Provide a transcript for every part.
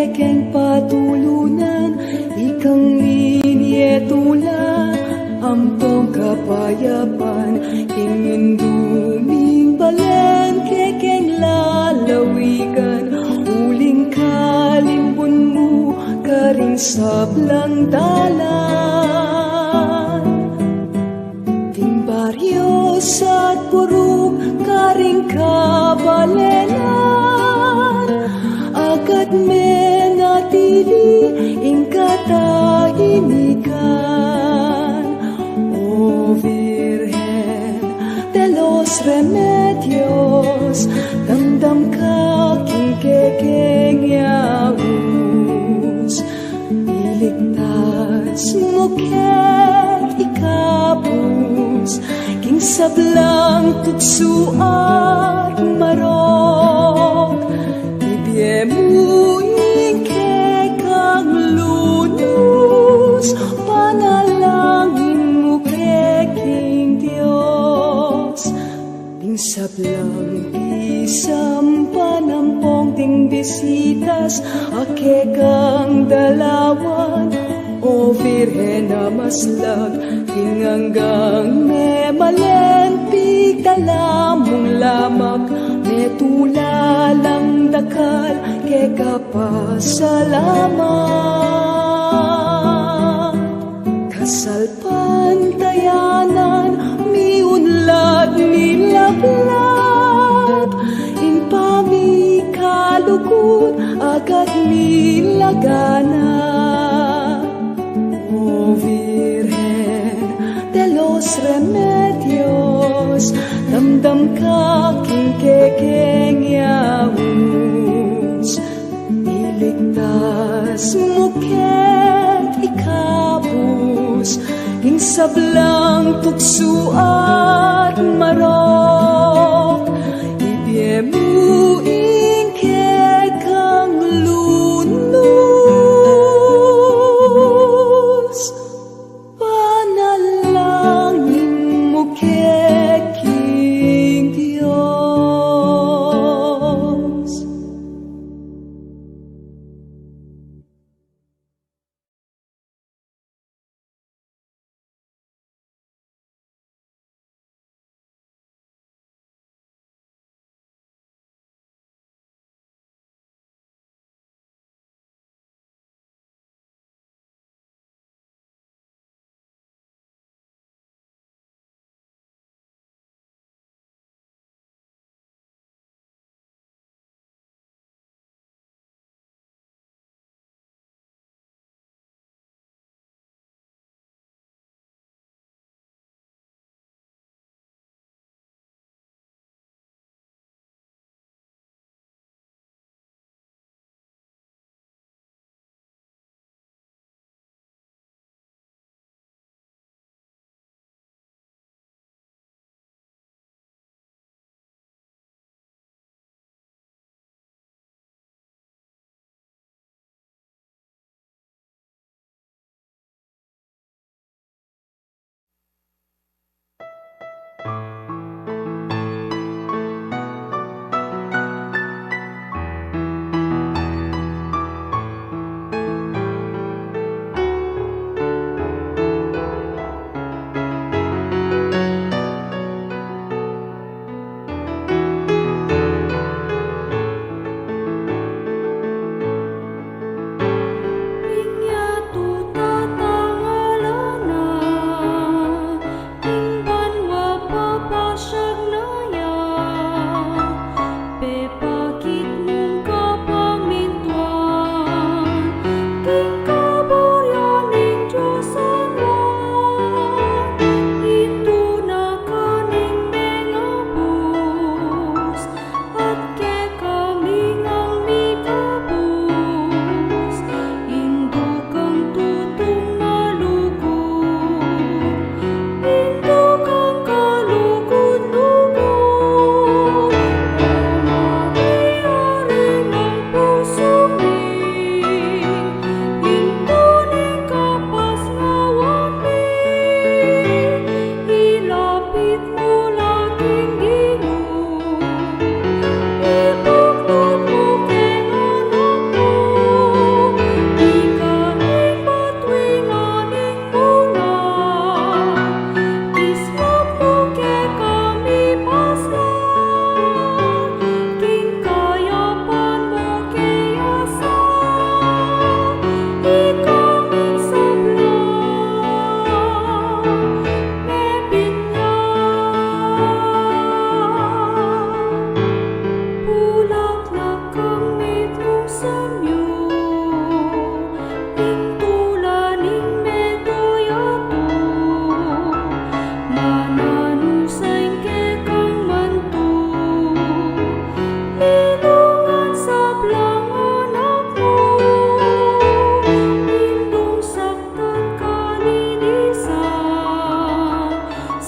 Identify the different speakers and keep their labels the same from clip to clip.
Speaker 1: kekeng patulunan, ikang ninyetula, ampong kapayapan, ingin duming balen, kekeng lalawigan, uling kalimbun mo, karing sablang dalan. Ting baryo sa purong, karing kabalenan, agad menatili ing katahimikan. O Virgen de los Remedios, damdam ka king kekeng yaus, iligtas mo ket ikapus, king sablang tukso at marok, ibyemuing kekang lunos, panalangin mo keking Diyos. Ting sablang isam panampong ting bisitas, akekang dalawan, o Virgen na maslag, hinganggang memalen, pigdalamong lamak, metulalang dakal, kekapasalamat. Kasalpantayanan, miunlad milaglag, impami kalukod, agad milagana. O Virgen de los Remedios, damdam ka king kekeng yaus, iligtas mo ket ikapus, ing sablang tukso at marok, ibyemuing kekang lunos, panalangin mo keking Diyos.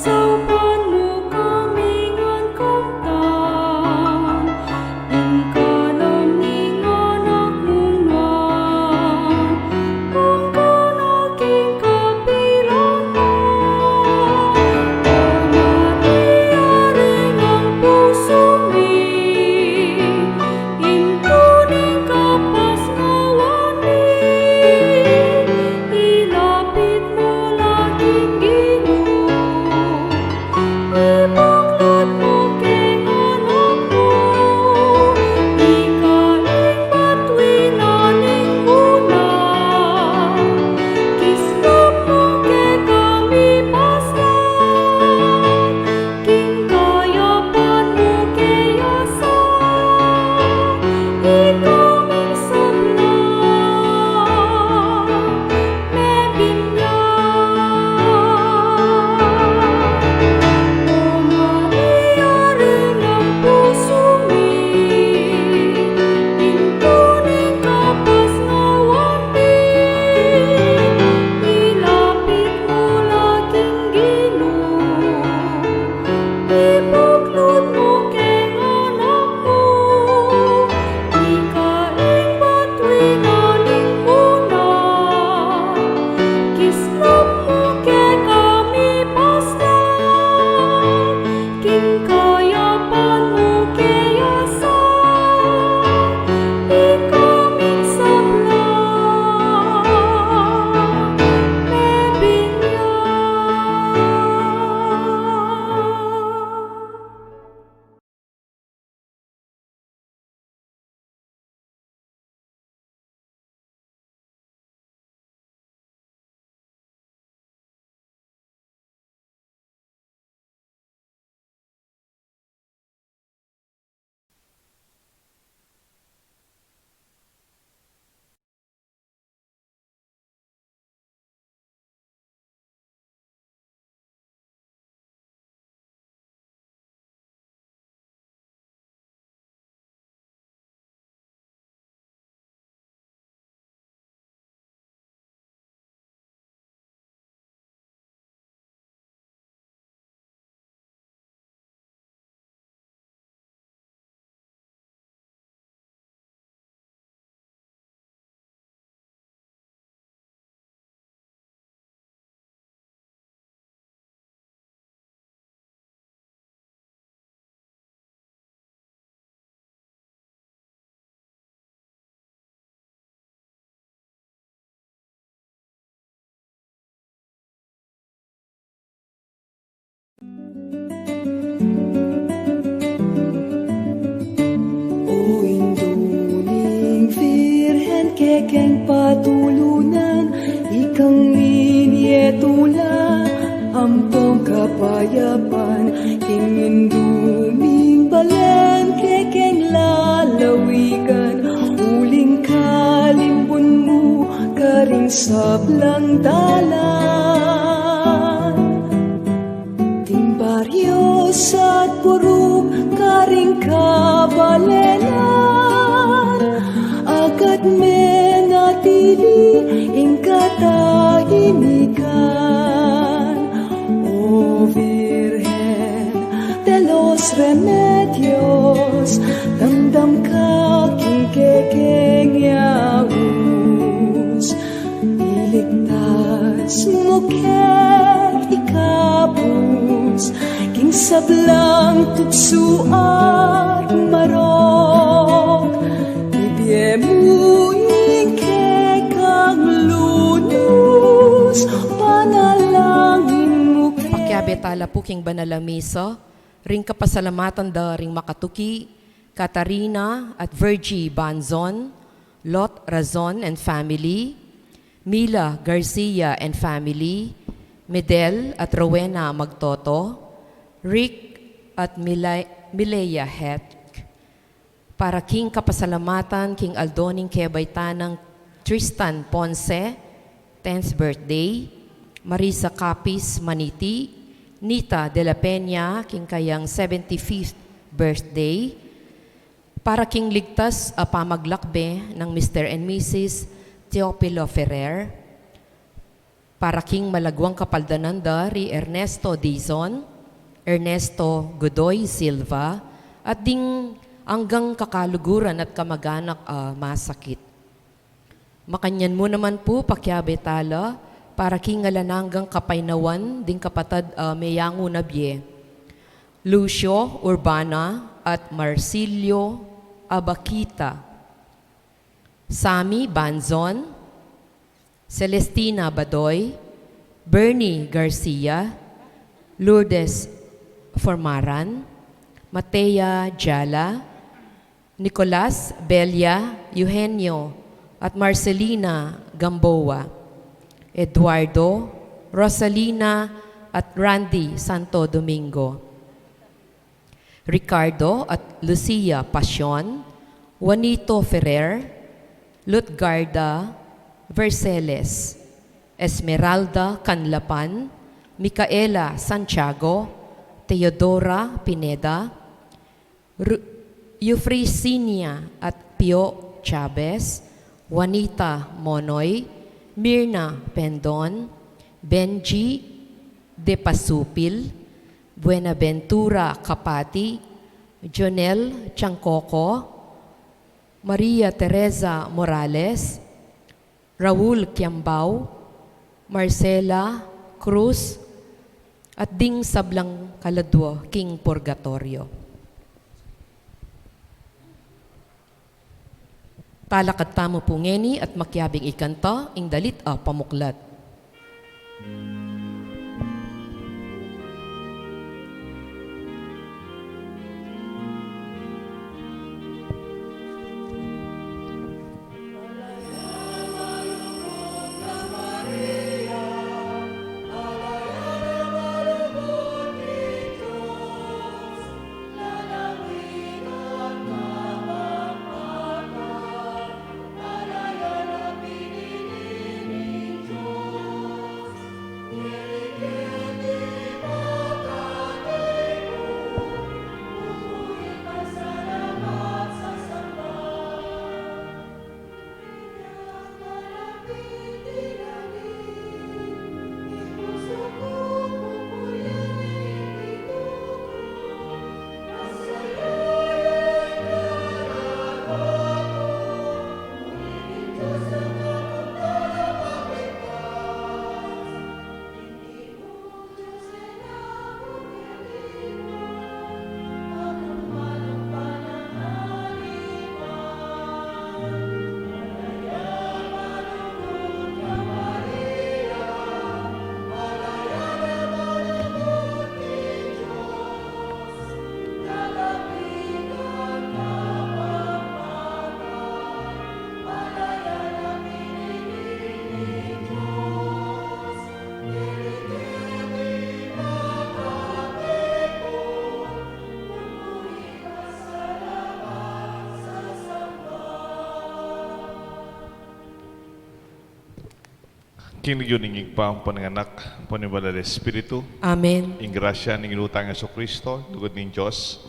Speaker 1: saupan mo kami ngan kumtan, ingkanom ningon akmunan, mungkan aking kapirangan. Manariaring ang puso mi, intuning kapas ngawan mi, ilapit mo laging Ginoo, ibuklod mo keng anak mo, ikaing patwinaning una, kislap mo kay kami paslan, kingkayapan mo kay asa, ikaming sablan, mebinyan. O maniaring ang puso mi, intuning kapas ngawan mi, ilapit mo laging Ginoo, ibuklod mo keng anak mo, ikaing patwinaning una, kislap mo kay kami paslan, kingkayapan mo kay asa, ikaming sablan, mebinyan. O induling Virhen kekeng patulunan, ikang minyetula, ampong kapayapan, inginduming balen kekeng lalawigan, uling kalimbun mo, karing sablang dalan. Timbaryo sa puro karing kabalenan, agad menatili ing katahimikan. O Virgen de los Remedios, damdam ka king kekeng yaus, iligtas mo ket ikapus, king sablang tukso at marok, ibyemuing kekang lunus, panalangin mo
Speaker 2: Pakyabetala po king banalamisa, ring kapasalamatan da ring makatuki, Katarina at Virgie Banzon, Lot Razon and family, Mila Garcia and family, Medel at Rowena Magtoto, Rick at Milea Het. Para king kapasalamatan, king Aldoning Kebaytanang Tristan Ponce, 10th birthday, Marisa Capis Maniti, Nita de la Peña, king kayang 75th birthday, para king ligtas a pamaglakbe ng Mr. and Mrs. Teopilo Ferrer, Para king malagwang kapaldananda ri Ernesto Dizon, Ernesto Godoy Silva, at ding anggang kakaluguran at kamag-anak masakit. Makanyan mo naman po pakyabe tala, para king ngalananggang kapaynawan, ding kapatad Meyango Nabye, Lucio Urbana at Marsilio Abakita, Sami Banzon, Celestina Badoy, Bernie Garcia, Lourdes Formaran, Matea Jala, Nicolas Belia Eugenio at Marcelina Gamboa, Eduardo, Rosalina at Randy Santo Domingo, Ricardo at Lucia Pasion, Juanito Ferrer, Lutgarda Verceles, Esmeralda Canlapan, Micaela Santiago, Teodora Pineda, Eufresinia at Pio Chavez, Juanita Monoy, Mirna Pendon, Benji De Pasupil, Buenaventura Kapati, Jonel Chancoco, Maria Teresa Morales, Raul Kiambao, Marcela Cruz, at ding sablang kaladwo king Purgatorio. Talakad tamo po ngeni at makyabing ikanta, ing dalit pamuklat.
Speaker 3: Kinigyoning pa ang pananganak, panibala ng Espiritu,
Speaker 2: Amen.
Speaker 3: ing grasya ng inutang ng Kristo, tugod ng Diyos,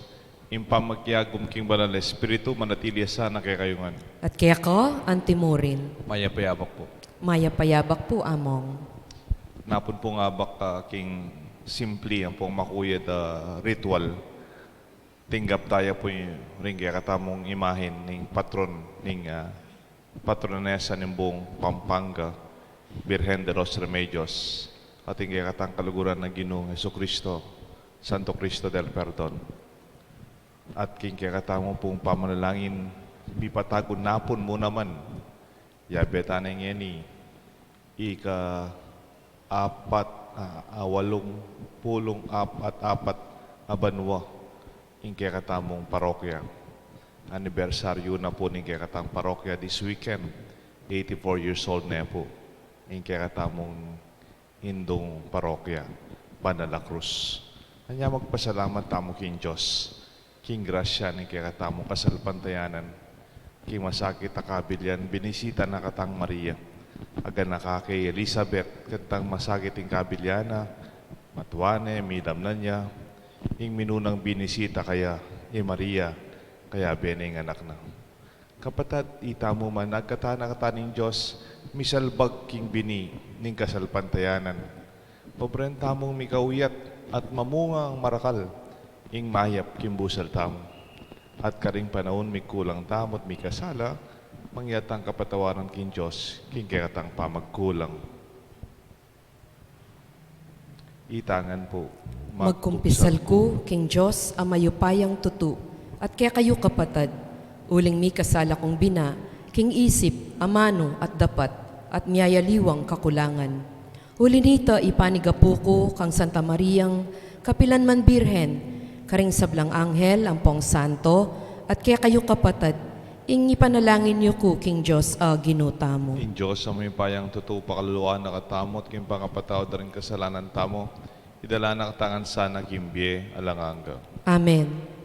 Speaker 3: ing pamagyagum king banal na Espiritu, manatili sana kay kayungan.
Speaker 2: At kaya ko, antimurin,
Speaker 3: Maya payabak po.
Speaker 2: maya payabak po among.
Speaker 3: Napon po nga bak king simpli ang pong makuyad ritual. Tinggap tayo po yung ring kaya katamong imahin ng patron, ng patronesa ng buong Pampanga, Virgen de los Remedios, ating kaya katang kaluguran ng Ginoong Jesucristo, Santo Cristo del Perdon. At king kaya katamo pong pamanalangin, mipatagon napon mo naman, yabeta na ngeni, ika walong pulong apat abanwa, ing kaya katamong parokya. Anibersaryo na po ng kaya katang parokya this weekend, 84 years old na po. Ing kaya katamong Hindong parokya, Banala Cruz. Kanya magpasalamat tamo king Diyos, king grasya ni kaya katamong kasalpantayanan, king masakit akabilyan, binisita na katang Maria, aga na kay Elizabeth, katang masakit ing kabilyana, matuwane, midam na niya, ing minunang binisita kaya Maria, kaya bening anak na. Kapatad, itamo man nagkatana-kataning Diyos, misalbag king bini, ning kasalpantayanan. Pabrenta mong mikauyat at mamungang marakal, ing mayap kimbusal tamo. At karing panahon mikulang tamot mikasala, mangyatang kapatawaran king Diyos, king kayatang pamagkulang. Itangan po.
Speaker 2: Magkumpisal ko, King Diyos, ang mayupayang tutu, at kaya kayo kapatad, uling mi kasala kong bina, king isip, amano at dapat, at miyayaliwang kakulangan. Huli nito ipanigapo ko kang Santa Mariang, kapilan man birhen, karing sablang anghel, ampong santo, at kaya kayo kapatad, ing ipanalangin niyo ko, King Diyos, ginuta mo.
Speaker 3: In Diyos, sa may payang totoo pakaluluan nakatamot, king pangapatawad rin kasalanan tamo, idala na katangan sana kimbye alanganga.
Speaker 2: Amen.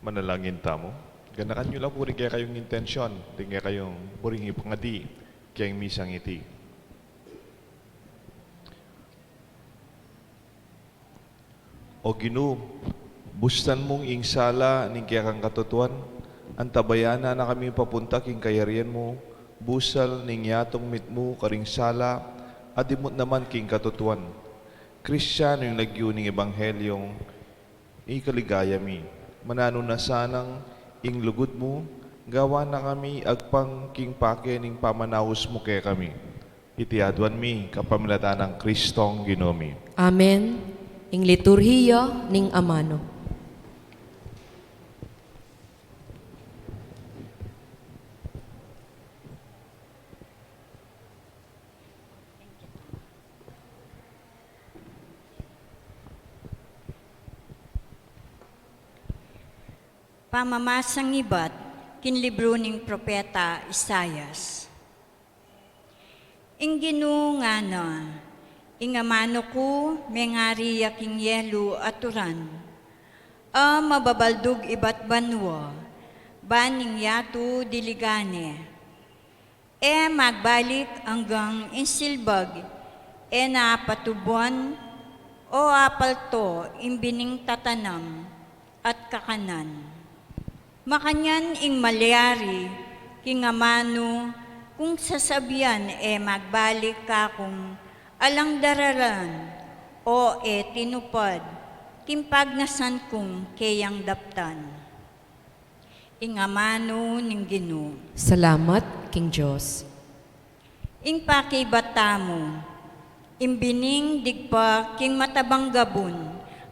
Speaker 3: Manalangin tamo. Ganakan nyo lang po rin kaya kayong intensyon, rin kaya kayong puring ipangadi, kaya yung misang iti. O Ginu, bustan mong ingsala ning kaya kang katutuan, ang tabayana na kami papunta king kayarian mo, busal ning yatong mitmo karing sala, adimot naman king katutuan. Kristyano yung nagyuning ebanghelyong ikaligaya mi. Manano na sanang ing lugod mo, gawa na kami agpang king pake ning pamanawos mo kay kami. Itiadwan mi kapamilatan ng Kristong Ginomi.
Speaker 2: Amen. Ing liturhiya ning amano.
Speaker 4: Pamamasang iba't kinlibro ning propeta Isayas. Ing nga na, ing amano ko, mengari yaking yelo aturan, mababaldog iba't banwa, baning yato diligane. Magbalik hanggang insilbag, naapatubuan, o apalto imbining tatanam at kakanan. Makanyan ing malyari, kingamano, kung sasabihan magbalik ka kung alang dararan, o tinupad, kimpagnasan kong kayang daptan. Ingamano ning Ginoo.
Speaker 2: Salamat, King Diyos.
Speaker 4: Ing pakibata mo, imbining digpa king matabang gabon,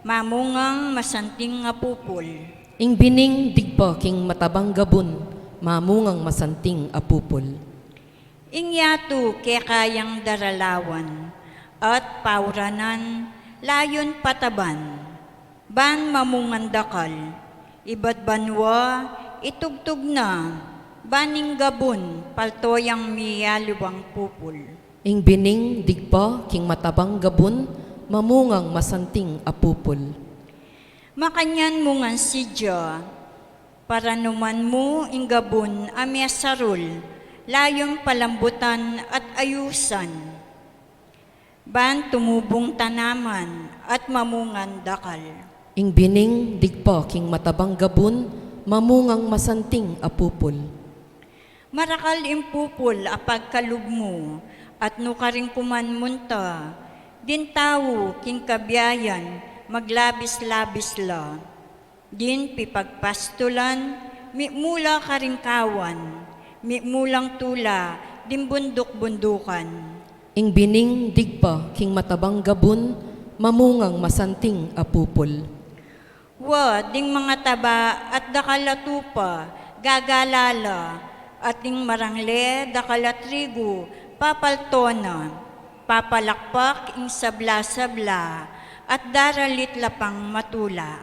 Speaker 4: mamungang masanting nga pupol.
Speaker 2: Ing bining digpa king matabang gabon, mamungang masanting apupol.
Speaker 4: Ing yato kayang daralawan, at pauranan, layon pataban, ban mamungandakal, iba't banwa, itugtog na, baning gabon, paltoyang miyaluwang pupul.
Speaker 2: Ing bining digpa king matabang gabon, mamungang masanting apupol.
Speaker 4: Makanyan mo nga sidya, para numan mo ing gabon amyasarul, layon palambutan at ayusan. Ban tumubong tanaman at mamungan dakal.
Speaker 2: Ing bining digpa king matabang gabon, mamungang masanting apupol.
Speaker 4: Marakal impupul apag kalug mo, at nukaring kuman munta, din tao king kabiyayan, maglabis-labis la. Din pipagpastulan, mula karingkawan, mulang tula, din bundok-bundukan.
Speaker 2: Ing bining digpa king matabang gabon, mamungang masanting apupol.
Speaker 4: Wa, ding mga taba at dakalatupa, gagalala, at ding marangle, dakalatrigo, papaltona, papalakpak, ing sabla-sabla, at daralit lapang matula.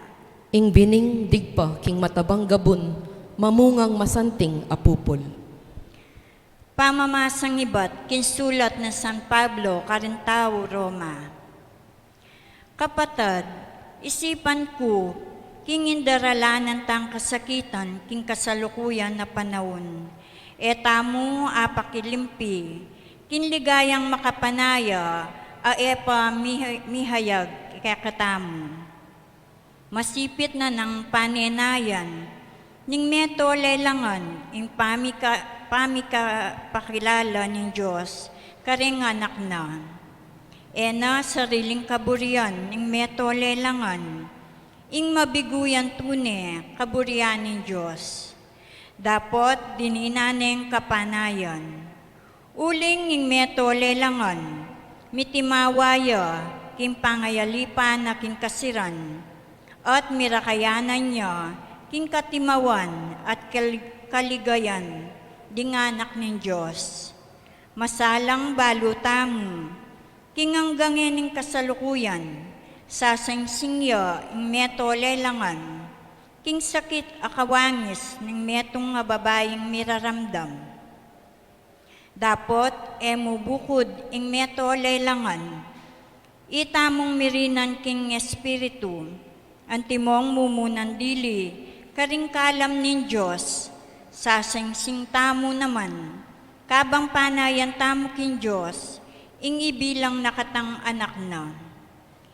Speaker 2: Ing bining digpa king matabang gabon, mamungang masanting apupol.
Speaker 4: Pamamasang iba't kinsulat na San Pablo, Carintao, Roma. Kapatad, isipan ko, king indaralanan tang kasakitan, king kasalukuyan na panahon. Tamo apakilimpi, kinligayang makapanaya, mihayag, kakatamo. Masipit na ng panenayan, ning meto lelangan, ing pakilala ng Diyos, karing anak na. Na sariling kaburian, ning meto lelangan, ing mabiguyan tune, kaburian ng Diyos. Dapot dininaneng kapanayan. Uling ing meto lelangan, mitimawaya, king pangayalipan na king kasiran, at mirakayanan niya, king katimawan at kaligayan, dinganak ng Diyos. Masalang balutamu, king hanggangen ning kasalukuyan, sasangsingya ing meto lelangan, king sakit akawangis ning metong nga babayeng miraramdam. Dapot mubukod ing meto lelangan, itamong mirinan king espiritu, antimong mumunan dili, karingkalam nin Diyos, sasangsing tamo naman, kabang panayan tamo king Diyos, ing ibilang nakatang anak na,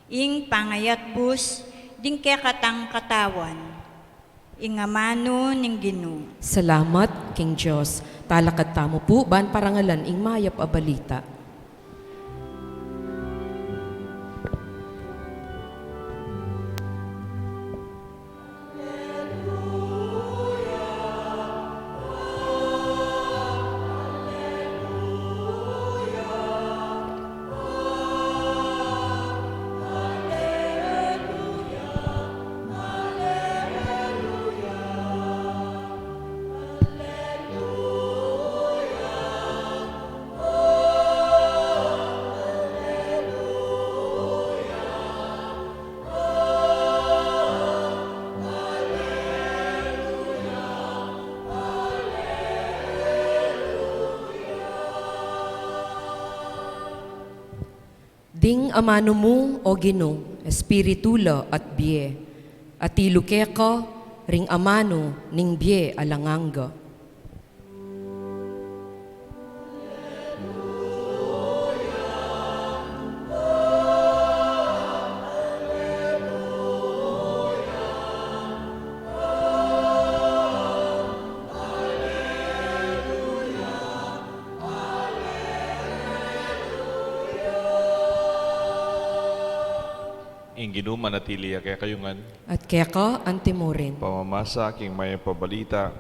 Speaker 4: ing pangayat bus, ding katang katawan, ing amano ning Ginoo.
Speaker 2: Salamat, King Diyos. Talakad tamo po, ban parangalan ing mayap a balita. Ding amano mo, o Gino, espiritula at biye. At ilukeka, ring amano, ning biye alanganga.
Speaker 3: Inginu manatili kaya kayungan,
Speaker 2: At keka antimorin.
Speaker 3: pamamasa king may pabalita,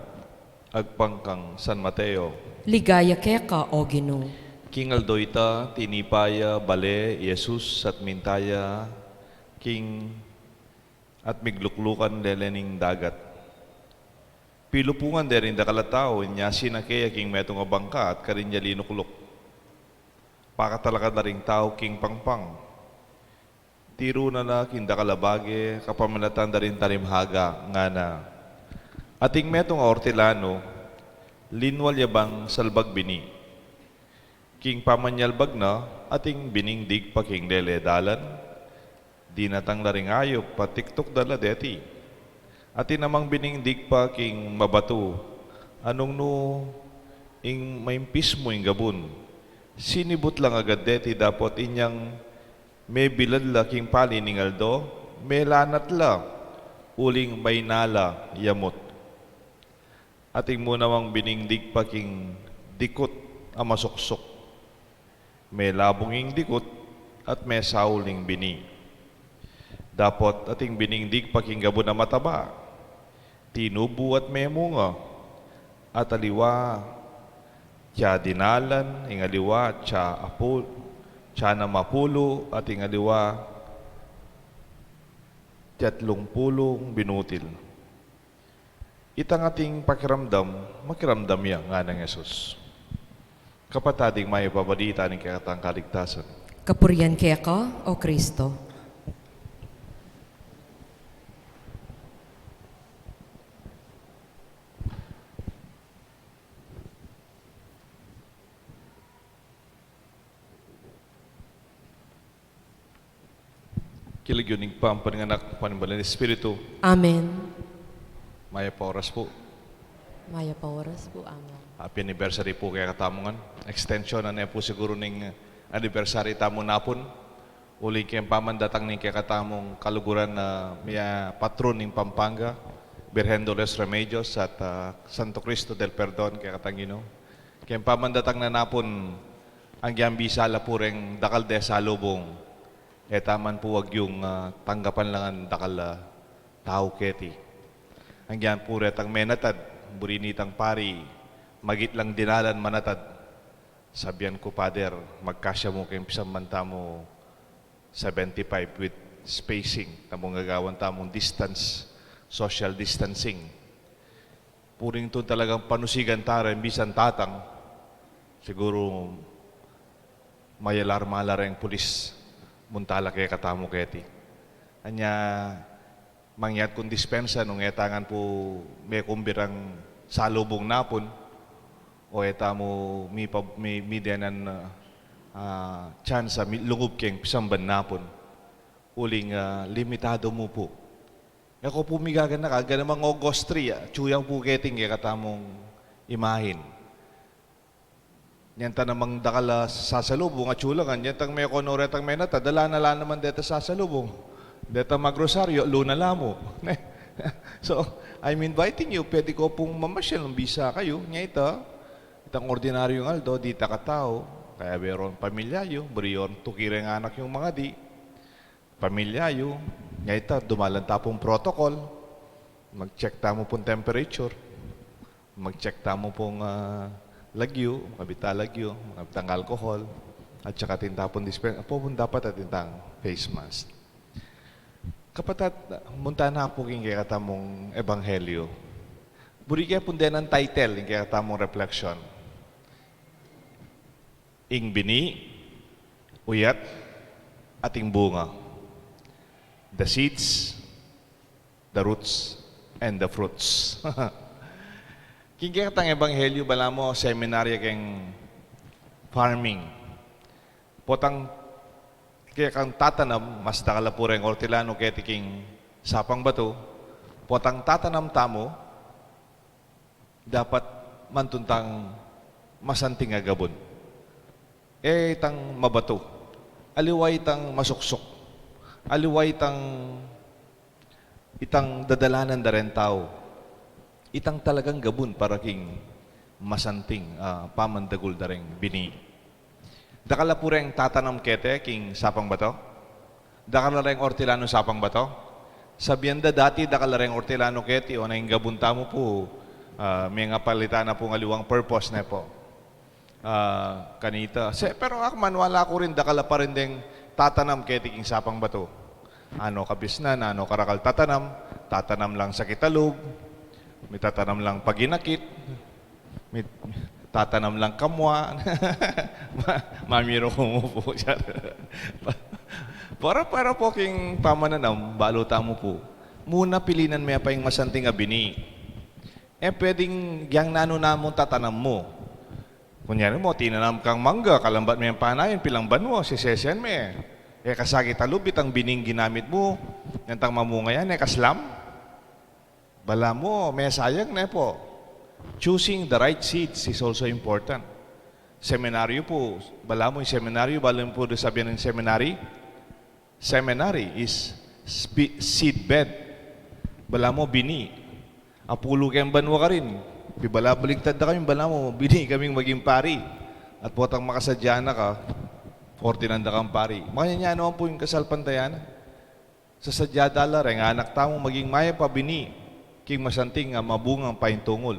Speaker 3: agpangkang San Mateo,
Speaker 2: Ligaya keka, o Gino.
Speaker 3: King Aldoita, tinipaya, bale, Jesus at mintaya, King at migluklukan lelening dagat. Pilupungan derin da kalatao, inya sinakaya king metong abangka at karinya linukluk. Pakatalaka na ring tao king pangpang. Tiro na kinda kalabage, kapamanatan da rin tarimhaga nga na. Ating metong ortilano, linwal yabang salbag bini. King pamanyalbag na, ating biningdig pa king leledalan. Di natang laring ayop, patiktok dala deti. Atin namang biningdig pa king mabato. Anong no, ing maimpis mo ing gabon. Sinibot lang agad deti, dapat inyang may bilad la king pali ning Aldo, may lanat la, uling may nala yamot. Ating mo namang biningdig pa king dikot amasuksok. May labonging dikot at may sauling bini. Dapat ating biningdig pa king gabo na mataba, tinubo at may munga, at aliwa, tiya dinalan, ingaliwa, tiya apol, tiya na mapulo at ingaliwa 30 binutil. Itang ating pakiramdam, makiramdam yan nga ng Jesus. Kapatading may pabalita ng kakatang kaligtasan.
Speaker 2: Kapurian keka, o Kristo.
Speaker 3: Kilig yun ng pampaninganak, panimbalan ng Espiritu.
Speaker 2: Amen.
Speaker 3: Maya pa oras po.
Speaker 2: Maya pa oras po, amen.
Speaker 3: Happy anniversary po kaya katamungan. Extension na po siguro ng anniversary tamo napon. Uli kayong pamandatang ng kaya katamong kaluguran na may patron ng Pampanga, Birhen Dolores Remedios at Santo Cristo del Perdon kaya katangino. Kayong pamandatang na napon ang giyambisala po rin dakal de salubong. Taman po wag yung tanggapan lang ang dakal tao keti. Ang yan po retang menatad, burinitang pari, magit lang dinalan manatad. Sabihan ko, Father, magkasya mo kayong pisamanta mo 75 with spacing. Tamong gagawan tamong distance, social distancing. Puring to talagang panusigan tara, bisan tatang. Siguro may alarma-alarma yung pulis. Muntala kaya katamo keti. Anya, mangyat kung dispensa nung etangan po may kumbirang salubong napon o eta mo may dianan chance lungub keng pisamban napon. Uling limitado mo po. Ako po migagan na kaga namang August 3, chuyang po keting kaya katamong imahin. Nyanta namang dakala sasalubong at chulangan, nyantang may konoretang may nata, dala na lang naman deta sasalubong. Deta magrosaryo, luna lamo. So, I'm inviting you, pwede ko pong mamasyal ng bisa kayo. Nya itang ordinaryong Aldo, di takatao, kaya meron pamilyayo, beriyon tukireng anak yung mga di. Pamilyayo, nya dumalanta pong protocol, mag-check tamo pong temperature, mag-check tamo pong lagyo, makabita lagyo, makabitang alcohol, at saka tintapon dispenser. Apo dapat at tintang face mask. Kapatat, munta na po king kaya katamong ebanghelyo. Buri kaya po din ang title, king kaya katamong reflection. Ing bini, uyat, ating bunga. The seeds, the roots, and the fruits. Kaya katang ebanghelyo bala mo seminarya keng farming. Potang Kaya kang tatanam, mas dakala po rin ortilano ketiking sapang bato, potang tatanam tamo, dapat mantuntang masanting agabon. Itang mabato, aliway itang masuksok, aliway itang dadalanan da rin tao, itang talagang gabon para king masanting pamandagol da rin bini. Dakala po rin tatanam kete king sapang bato? Dakala rin ortilano sapang bato? Sabihan da dati dakala rin ortilano kete o na yung gabunta mo po may nga palitan na po ng aliwang purpose na po. Kanita. Pero ako man wala ko rin dakala pa rin ding tatanam kete king sapang bato. Ano kabisnan, ano karakal tatanam lang sa kitalog, may tatanam lang paginakit, may tatanam lang kamwa. Mamiro ko mo po siya. Para po king pamananam, baluta mo po. Muna pilinan may pa yung masanting abini. Pwedeng yang nano na mong tatanam mo. Kunyari mo, tinanam kang mangga, kalambat mo yung panayon, pilang banwo, sisesyan mo kasakit alubit ang bining ginamit mo, yung tang mamunga yan, kaslam. Bala mo, may sayang na po. Choosing the right seeds is also important. Seminaryo po, bala mo yung seminaryo, bala mo po sabihin ng seminary. Seminary is seed bed. Bala mo, bini. Apulo kayong banwa ka rin. Bibala baligtad na kami, bala mo, bini kaming maging pari. At potang makasadya na ka, 40 nanda kang pari. Makanya naman po yung kasalpantayan. Sa sadya dala rin, anak tamong maging maya pa bini, king masanting mabungang paintungol.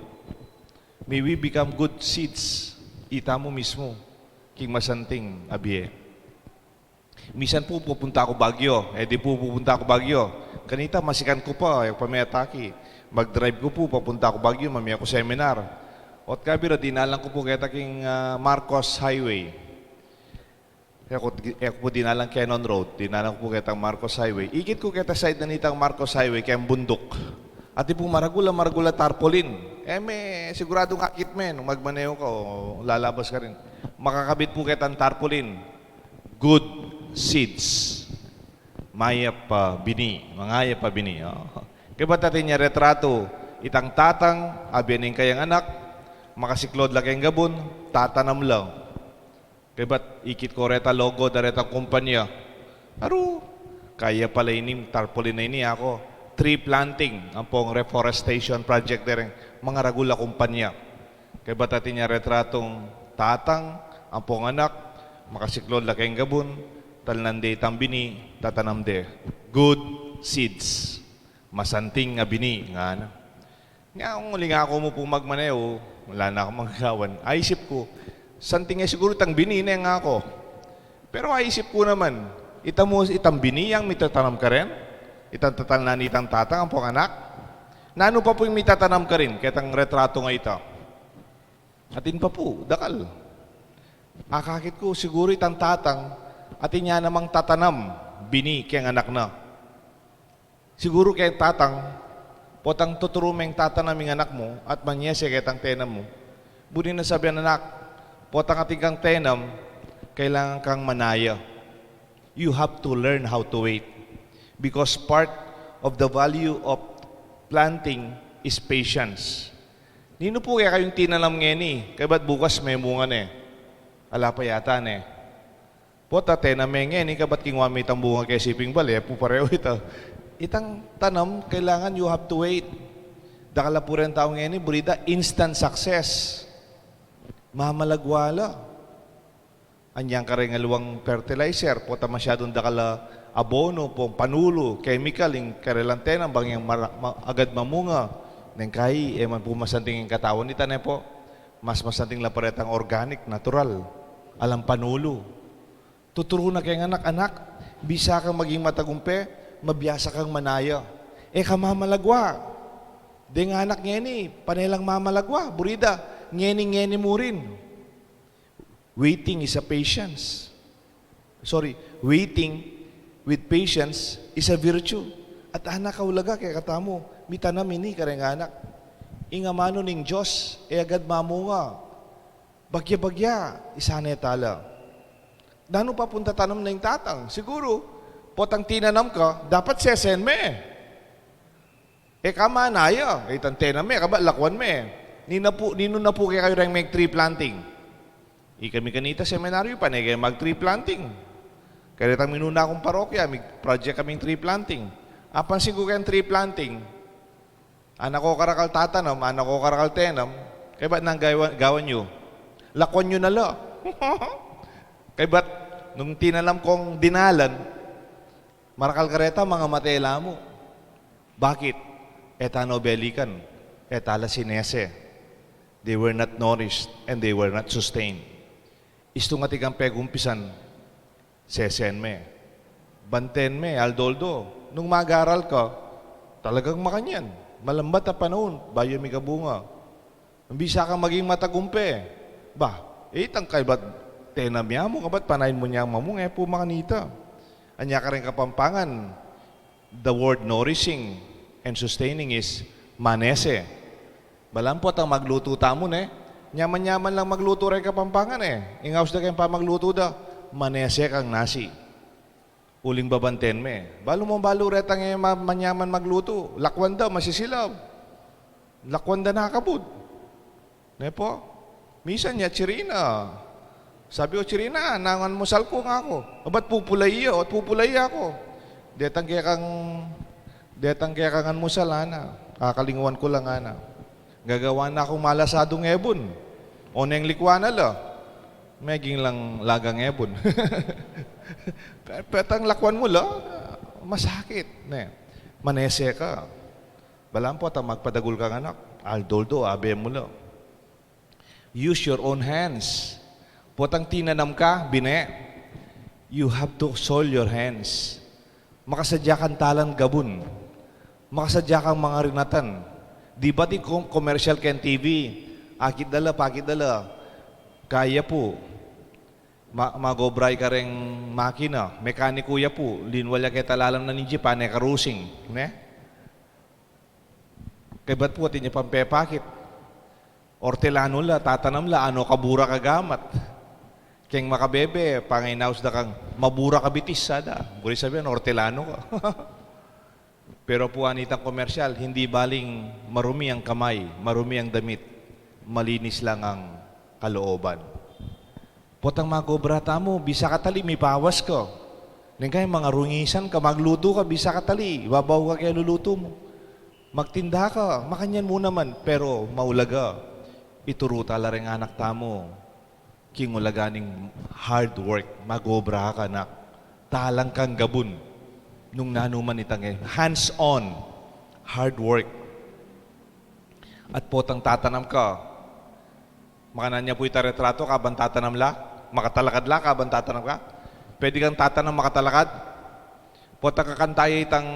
Speaker 3: May we become good seeds. Ita mo mismo, king masanting abiye. Misan po pupunta ako Baguio. Di po pupunta ako Baguio. Kanita, masikan ko pa, yung pamayataki. Mag-drive ko po, papunta ako Baguio, mamaya ko seminar. At kabira, dinalang ko po kaya king Marcos Highway. Ako po dinalang Cannon Road, dinalang ko po kaya Marcos Highway. Ikit ko kaya side na nitang Marcos Highway, kaya bundok. At po maragula tarpaulin. May siguradong akit men, magmaneho ka o lalabas ka rin. Makakabit po kitang tarpaulin. Good seeds. Maya pa bini. Mangaya pa bini. Kaya ba't natin niya retrato? Itang tatang, abiyanin kayang anak, makasiklod lang kayang gabon, tatanam lang. Kaya ba't ikit ko reta logo da reta kumpanya? Aro, kaya pala inim, tarpaulin na ini ako. Tree planting, ang pong reforestation project din, mga ragula kumpanya. Kaya ba't natin niya retratong tatang, ang pong anak, makasiklod lang kayang gabon, talnande tambini, tatanamde. Good seeds. Masanting nga bini. Nga, kung uli nga ako mo po magmaneo, wala na akong magagawan. Aisip ko, santing nga siguro tang bini na nga ako. Pero aisip ko naman, itang bini yang mitatanam ka rin? Itang tatanlan itang tatang, ang pong anak? Nano pa po yung mitatanam ka rin, ketang retrato nga ito? Atin pa po, dakal. Akakit ko, siguro itang tatang, atin niya namang tatanam, bini, kaya anak na. Siguro kaya tatang, potang tuturumeng tatanaming anak mo, at manyese kaya tenam mo. Bunin na sabihan anak, potang ating kang tenam, kailangan kang manaya. You have to learn how to wait. Because part of the value of planting is patience. Nino po kaya kayong tinalam ngayon kaya ba't bukas may munga na ala pa yata na Pota tename ngayon kaya ba't kingwa may tambunga kaya siping bali, po pareho ito. Itang tanam, kailangan you have to wait. Dakala po rin tao ngayon burida, instant success. Mamalagwala. Anyang ka rin aluwang fertilizer, pota masyadong dakala abono po, panulo, chemical, yung karelantenang bang yung agad mamunga. Neng kahi, man po masanting yung katawan nita na po. Mas masanting laparetang organic, natural. Alam panulo. Tuturo na kayong anak-anak, bisa kang maging matagumpe, mabiyasa kang manaya. Kamamalagwa. Di nga anak ngeni, panelang mamalagwa, burida, ngeni mo rin. Waiting is a patience. Waiting with patience is a virtue. At anak kaulaga kaya katamo, mitanam ini kareng anak. Ingamano ning Diyos, agad mamunga. Bagya-bagya, isane tala.
Speaker 5: Dano pa punta tanam na yung tatang? Siguro, potang tinanam ka, dapat sesen me. Kamanaya, tantenan me, kaba lakwan me. Nino na po kayo rin may tree planting. Kami kanita seminaryo pa, kayo mag tree planting. Kaya tang minuna akong parokya, may project kaming tree planting. Apansin ko kayong tree planting, anak ko karakal tatanam, anak ko karakal tenam, kaya ba't nang gawan nyo? Lakwan nyo na la. Kaya ba't nung tinalam kong dinalan, marakal kareta mga matela mo. Bakit? Etano belikan, etala sinese. They were not nourished and they were not sustained. Isto nga tigang pegumpisan, sesen me. Banten me, aldoldo. Nung mag-aral ka, talagang makanyan. Malambat na panahon, bayo may kabunga. Bisa kang maging matagumpe. Ba, tangkay ba't tenam niya mo, kabat panayin mo niya mamong, po makanita. Anya ka rin kapampangan, the word nourishing and sustaining is manese. Balampot ang magluto tamon Nyaman-nyaman lang magluto rin kapampangan Ingaws na kayong pa magluto da, manese kang nasi. Uling babanten me. Balo mo balo retang manyaman magluto. Lakwan daw, masisilaw. Lakwan da nakabud. Po? Misan niya, Chirina. Sabi ko, Chirina, nangan mo salko nga ako. Ba't pupulay iyo? At pupulay ako. Detang kaya kangan mo salana. Kakalinguan ko lang ana. Gagawa na akong malasadong ebon. O neng likwana la. Meging lang lagang ebon. Petang lakwan mo la, masakit. Manese ka. Balampot ang magpadagul kang anak. Aldoldo, abe mo la. Use your own hands. Potang tinanam ka, bine. You have to soil your hands. Makasadya kang talang gabun. Makasadya kang mga rinatan. Di ba ti commercial ken TV? Akit dala, pakit dala. Kaya po. Magobray ka rin makina. Mekaniko ya po. Linwala kaya talalam na ni Jepa, karusing. Kaya ba't po niya pampepakit? Ortelano la, tatanam la, ano kabura kagamat. Keng makabebe, panginaus da kang mabura kabitis sada. Buri sabihin, ortelano ka. Pero po anitang komersyal, hindi baling marumi ang kamay, marumi ang damit, malinis lang ang kalooban. Potang magobrata mo, bisa ka tali, may pawas ka. Nang kaya mga rungisan ka, magluto ka, bisa ka tali, ibabaw ka kaya luluto mo. Magtinda ka, makanyan mo naman, pero maulaga. Ituro tala rin anak tamo, kingulaganing hard work, magobra ka na, talang kang gabun. Nung nanuman itang hands-on, hard work. At potang tatanam ka, makanan niya po itaretrato, kabang tatanam la, makatalakad la, kabang tatanam ka. Pwede kang tatanam makatalakad. Potang kakantaya itang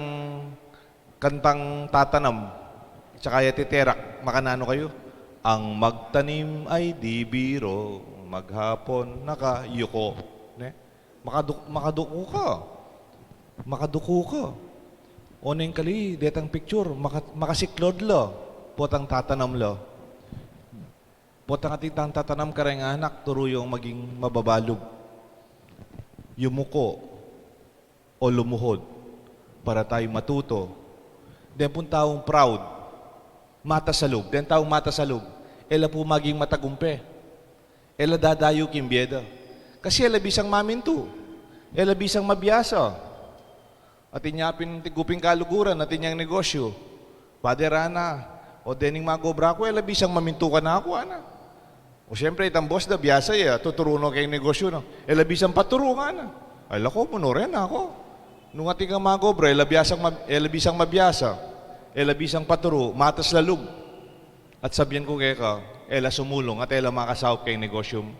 Speaker 5: kantang tatanam, tsaka yatiterak, makanano kayo? Ang magtanim ay di biro, maghapon nakayuko. Makaduko ka. Makaduko ka. O neng kali, detang picture, makasiklod lo, potang tatanam lo. Potang atitang tatanam ka rin anak, turo yung maging mababalog. Yumuko o lumuhod para tayo matuto. Den pun taong proud, mata sa loob. Den taong mata sa loob, ela po maging matagumpe. Ela dadayo kimbyeda. Kasi ela bisang maminto. Ela bisang mabiyasa. At inyapin tiguping kaluguran at inyang negosyo. Paderana, o dening magobra ko, ela bisang maminto ka na ako, ana. O siyempre, itang boss da, biyasa tuturuno kayong negosyo, no? Ela bisang paturo ka na. Ay, lako, munurin ako. Nung ating magobra, ela bisang mabiyasa. Ela bisang paturo, matas lalug. At sabihan ko kaya ka, ela sumulong at ela makasahop kayong negosyo mo.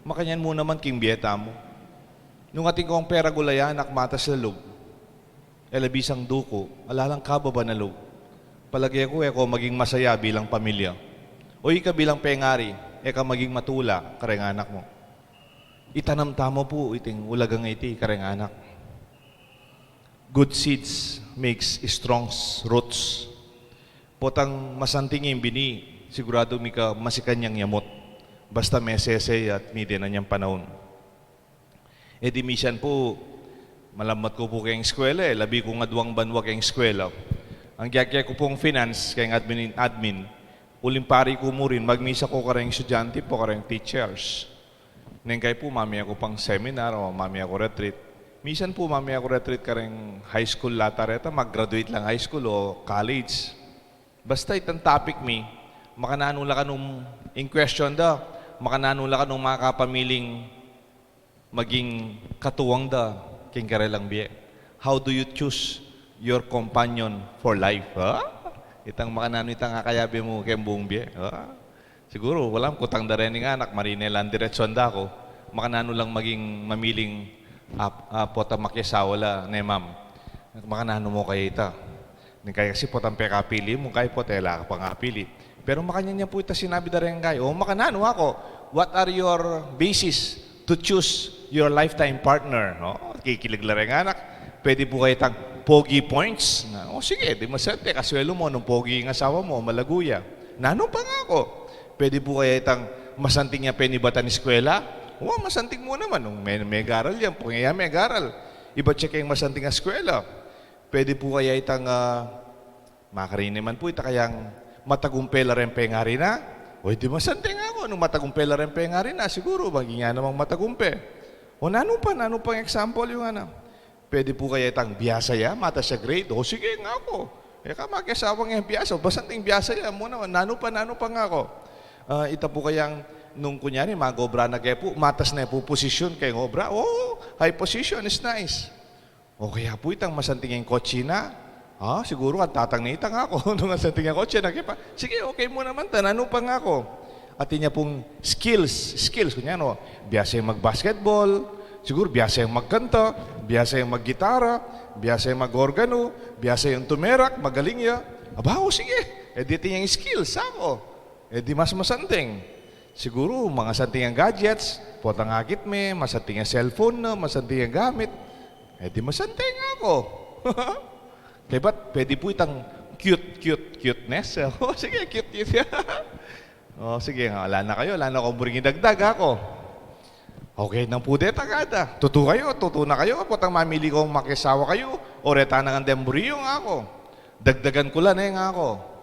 Speaker 5: Makanyan mo naman king biyeta mo. Nung ating kong pera gulayan, matas lalug. Ela bisang duko, alalang kababa na lug. Palagi ko, maging masaya bilang pamilya. O ika bilang pengari, maging matula, kareng anak mo. Itanamtamo po iting ulagang iti, kareng anak. Good seeds makes strong roots. Potang masantingin bini, sigurado mika masikanyang yamot. Basta may sese at midi na niyang panahon. E di minsan po, malamat ko po kayong eskwela labi ko nga duwang banwa kayong eskwela. Ang gyagya ko pong finance kayong admin, uling pari ko mo rin, magmisa ko karang estudyante po, karang teachers. Neng kayo po, mami ako pang seminar o mami ako retreat. Minsan po, mami ako retreat karang high school latareta, mag-graduate lang high school o college. Basta itang topic mi, makananula ka nung in question da, makananula ka nung mga kapamiling maging katuwang da, king karelang biye. How do you choose your companion for life? Ha? Itang makanano itang akayabi mo kayong buong biye. Ha? Siguro, walang kutang darening anak, marinelan diretsyon da ko, makanano lang maging mamiling pota makiasawala na ma'am. Makanano mo kayo ita. Kaya kasi potang pekapili mo, kaya potela ka pangapili. Pero makanya niya po ita sinabi dareng kayo, makanano ako, what are your basis to choose your lifetime partner? No? Kikilig lareng anak, pwede po kayo itang pogi points. Sige, di masente, kaswelo mo, nung pogi ng asawa mo, malaguya. Nano pa nga ako? Pwede po kaya itang masanting niya penibatan eskwela? Masanting mo naman. May garal yan. Pungaya may garal. Iba check yung masanting eskwela. Pwede po kaya itang makariniman po ita kayang matagumpela rin pengari na? Di masanting ako. Nung matagumpela rin pengari na, siguro maging nga namang matagumpe. Nano pang example yung Pwede po kaya itang biyasa ya, mata siya grade. Sige nga ako. Ka makisawang yung biyasa. Basanting biyasa ya mo naman. Nano pa nga ako. Ita po kayang nung kunyari mag-obra na kayo po, matas na po posisyon kayong obra. High position is nice. Kaya po itang masanting yung kotse na. Siguro at tatang na itang ako. Nung masanting yung kotse na kayo pa. Sige, okay mo naman, tanano pa nga ako. At niya pong skills. Kunyari, biyasa yung mag-basketball, siguro biyasa yung magkanta, biyasa yung mag-gitara, biyasa yung mag-organo, biyasa yung tumerak, magaling ya. Sige. Dito yung skills ako. Di mas masanting. Siguro, mga santing ang gadgets, potang agit me, masanting ang cellphone na, masanting ang gamit. Di masanting ako. Kaya ba't pwede po itang cuteness? Sige, cute. Sige nga, wala na kayo, wala na akong buring idagdag ako. Okay, nang pudet agad. Tuto na kayo, potang mamili kong makisawa kayo, o reta na ng demburiyo nga ako. Dagdagan ko lang nga ako.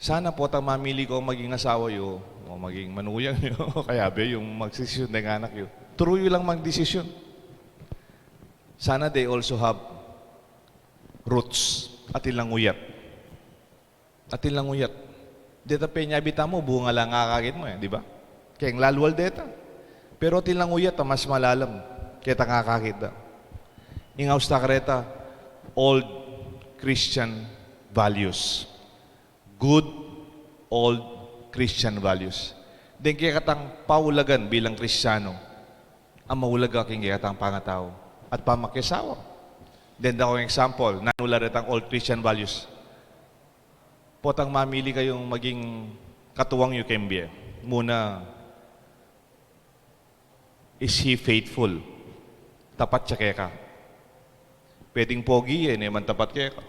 Speaker 5: Sana po tang mamili ko maging asawa yo, o maging manuyang yo, kaya be yung magsisisyon ng anak yo. Turuyo lang magdesisyon. Sana they also have roots at ilang uyat. Deta penyabita mo, bunga lang kakagit mo di ba? Kaya ang lalwal deta. Pero tilang uyat, mas malalam. Kaya kakagit da. Ingaw sta kareta, old Christian values. Good old Christian values. Then kaya katang paulagan bilang Kristiyano, ang maulaga king kaya katang pangatao at pamakisawa. Then ako example, nanula rin ang old Christian values. Potang mamili kayong maging katuwang yu kembye. Muna, is he faithful? Tapat siya kaya ka. Pwedeng pogi man tapat kaya ka.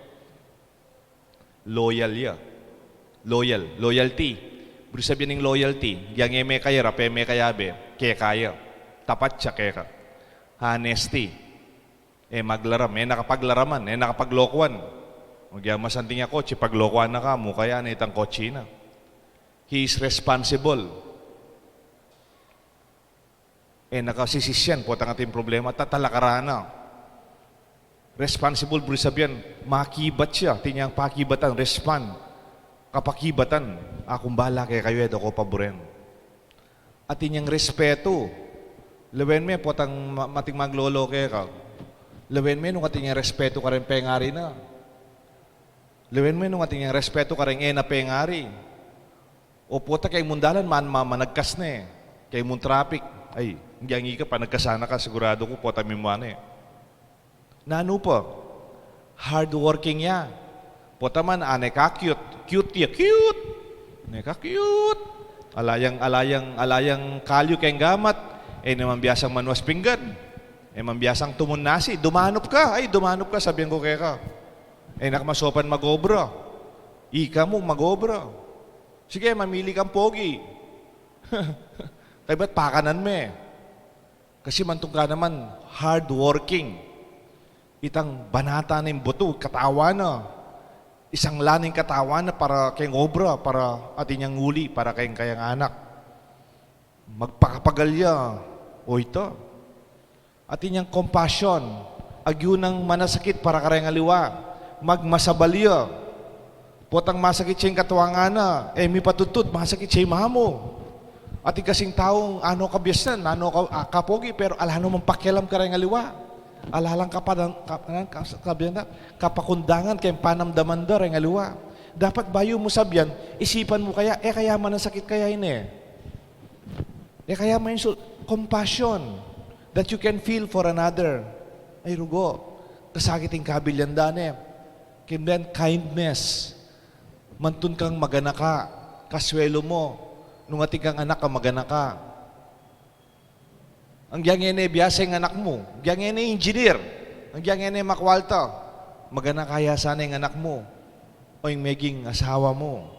Speaker 5: Loyal ya. Loyalty. Bro sabihin ng loyalty, yang may kaya, rape may kayabe, kaya. Tapat siya kaya. Honesty. Maglaram, nakapaglaraman, nakapaglokuan. Magyang masanting nga kotse, paglokuan na ka, mukha yan, itang kotse na. He is responsible. Nakasisisyan po ang ating problema, tatalakarana. Responsible, bro sabihin, makibat siya, tinyang pakibatan, respond. Kapakibatan, akong bala kaya kayo, edo ko paboren. At inyang respeto. Lawen me, potang mating maglolo kaya ka. Lawen me, nung ating respeto ka rin pengari na. Lawen me, nung ating respeto ka rin na pengari. O pota kay mundalan, managkas na Kay mun traffic. Ay, hindi ka pa, nagkasana ka, sigurado ko, pota mimwane. Nano po? Hardworking ya. Pota man, cute. Cute. Cute. Alayang kalyo kayong gamat. Naman biyasang manuas pinggan. Naman biyasang tumun nasi. Dumanop ka, sabihan ko kaya ka. Nakamasopan magobra. Ika mo magobra. Sige, mamili kang pogi. Kaya ba't pakanan me? Kasi mantong ka naman, hardworking. Itang banata na yung buto, katawan na. Isang laning katawan na para kayong obra, para atin yung nguli, para kayong kayang anak. Magpakapagalya. O ito. Atin yung compassion. Agyo ng manasakit para karayang aliwa. Magmasabalya. Potang masakit siya yung katuwangan na. May patutut, masakit siya yung mahamo. At kasing taong ano kabyasan, ano kapogi, pero alano mong pakialam ka rin aliwa. Alalang kapakundangan kayong panamdaman da rin aliwa. Dapat bayo mo sabyan, isipan mo kaya, kaya man ang sakit kaya ini. Kaya man yung compassion that you can feel for another. Ay rugo, kasakiting kabilyandan And then kindness. Mantun kang magana ka, kaswelo mo. Nung ating kang anak ka, magana ka. Ang giyangin ay biyasa yung anak mo. Ang giyangin ay engineer. Ang giyangin ay makwalta. Magana kaya sana yung anak mo. O yung maging asawa mo.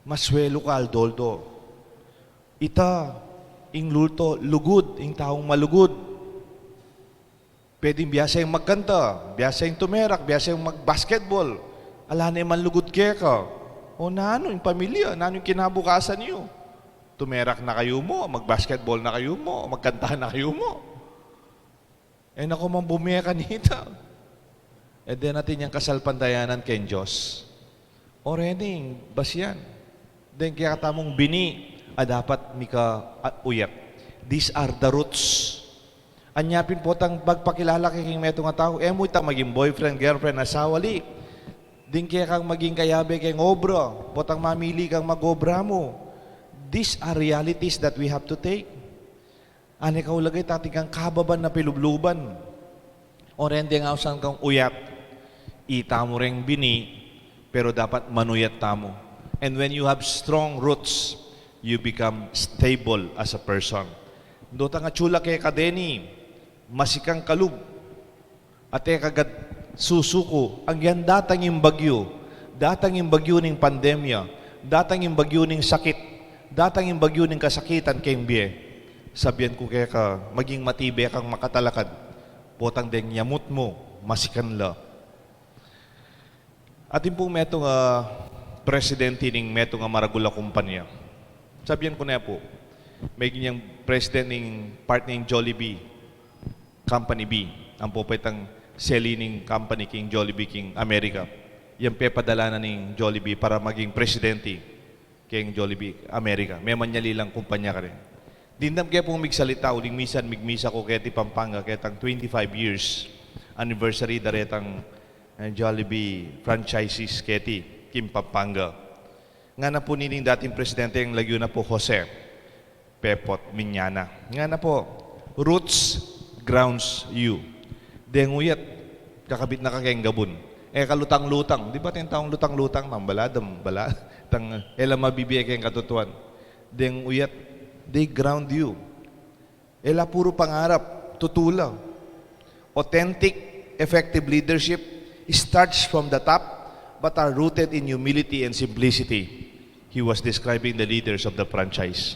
Speaker 5: Maswelo ka, Aldoldo. Ita, ing lulto, lugod, ing taong malugod. Pwedeng biyasa yung magkanta, biyasa yung tumerak, biyasa yung mag-basketball. Ala na yung manlugod kaya ka. O nano yung pamilya, nano yung kinabukasan niyo. Tumerak na kayo mo, mag-basketball na kayo mo, magkanta na kayo mo. Naku mang bumiya kanita. Then natin yung kasalpandayanan kay Diyos. O rening, basyan. Then kaya katamong bini, dapat mika uyat. These are the roots. Anyapin po tang bagpakilala kay king meto nga tao, mo itang maging boyfriend, girlfriend, asawali. Din kaya kang maging kayabe kayong obra, potang mamili kang mag-obra mo. These are realities that we have to take. Ani ka ulagay tati kang kababan na pilubluban. O rendi nga usan kang uyat. Ita mo ring bini, pero dapat manuyat tamo. And when you have strong roots, you become stable as a person. Dota nga chula kay kadeni, masikang kalub. Ate kagad susuko, ang yan datang yung bagyo ng pandemya, datang yung bagyo ng sakit, datang yung bagyo ng kasakitan kayong biye. Sabihan ko kaya ka, maging matibay kang makatalakad, potang deng yamot mo, masikan la. Atin pong metong presidente ng metong maragula kumpanya. Sabihan ko na po, may ganyang president ng part ng Jollibee, Company B, ang pupetang selling company King Jollibee King America. Yan pepadala na ng Jollibee para maging presidente King Jollibee America. May manyalilang kumpanya ka rin. Dindam kaya pong migsalita, uling misan, migmisa ko kaya ti Pampanga, kaya tang 25 years anniversary daretang Jollibee franchises kaya ti Kim Pampanga. Nga na po nining dating presidente ng Laguna po, Jose Pepot Miñana. Nga na po, roots grounds you. Denguyat, kakabit na kakayang gabon. Kalutang-lutang. Di ba tayong taong lutang-lutang? Baladam, tang mabibigay kayong katutuan. Denguyat, they ground you. Puro pangarap, tutula. Authentic, effective leadership starts from the top but are rooted in humility and simplicity. He was describing the leaders of the franchise.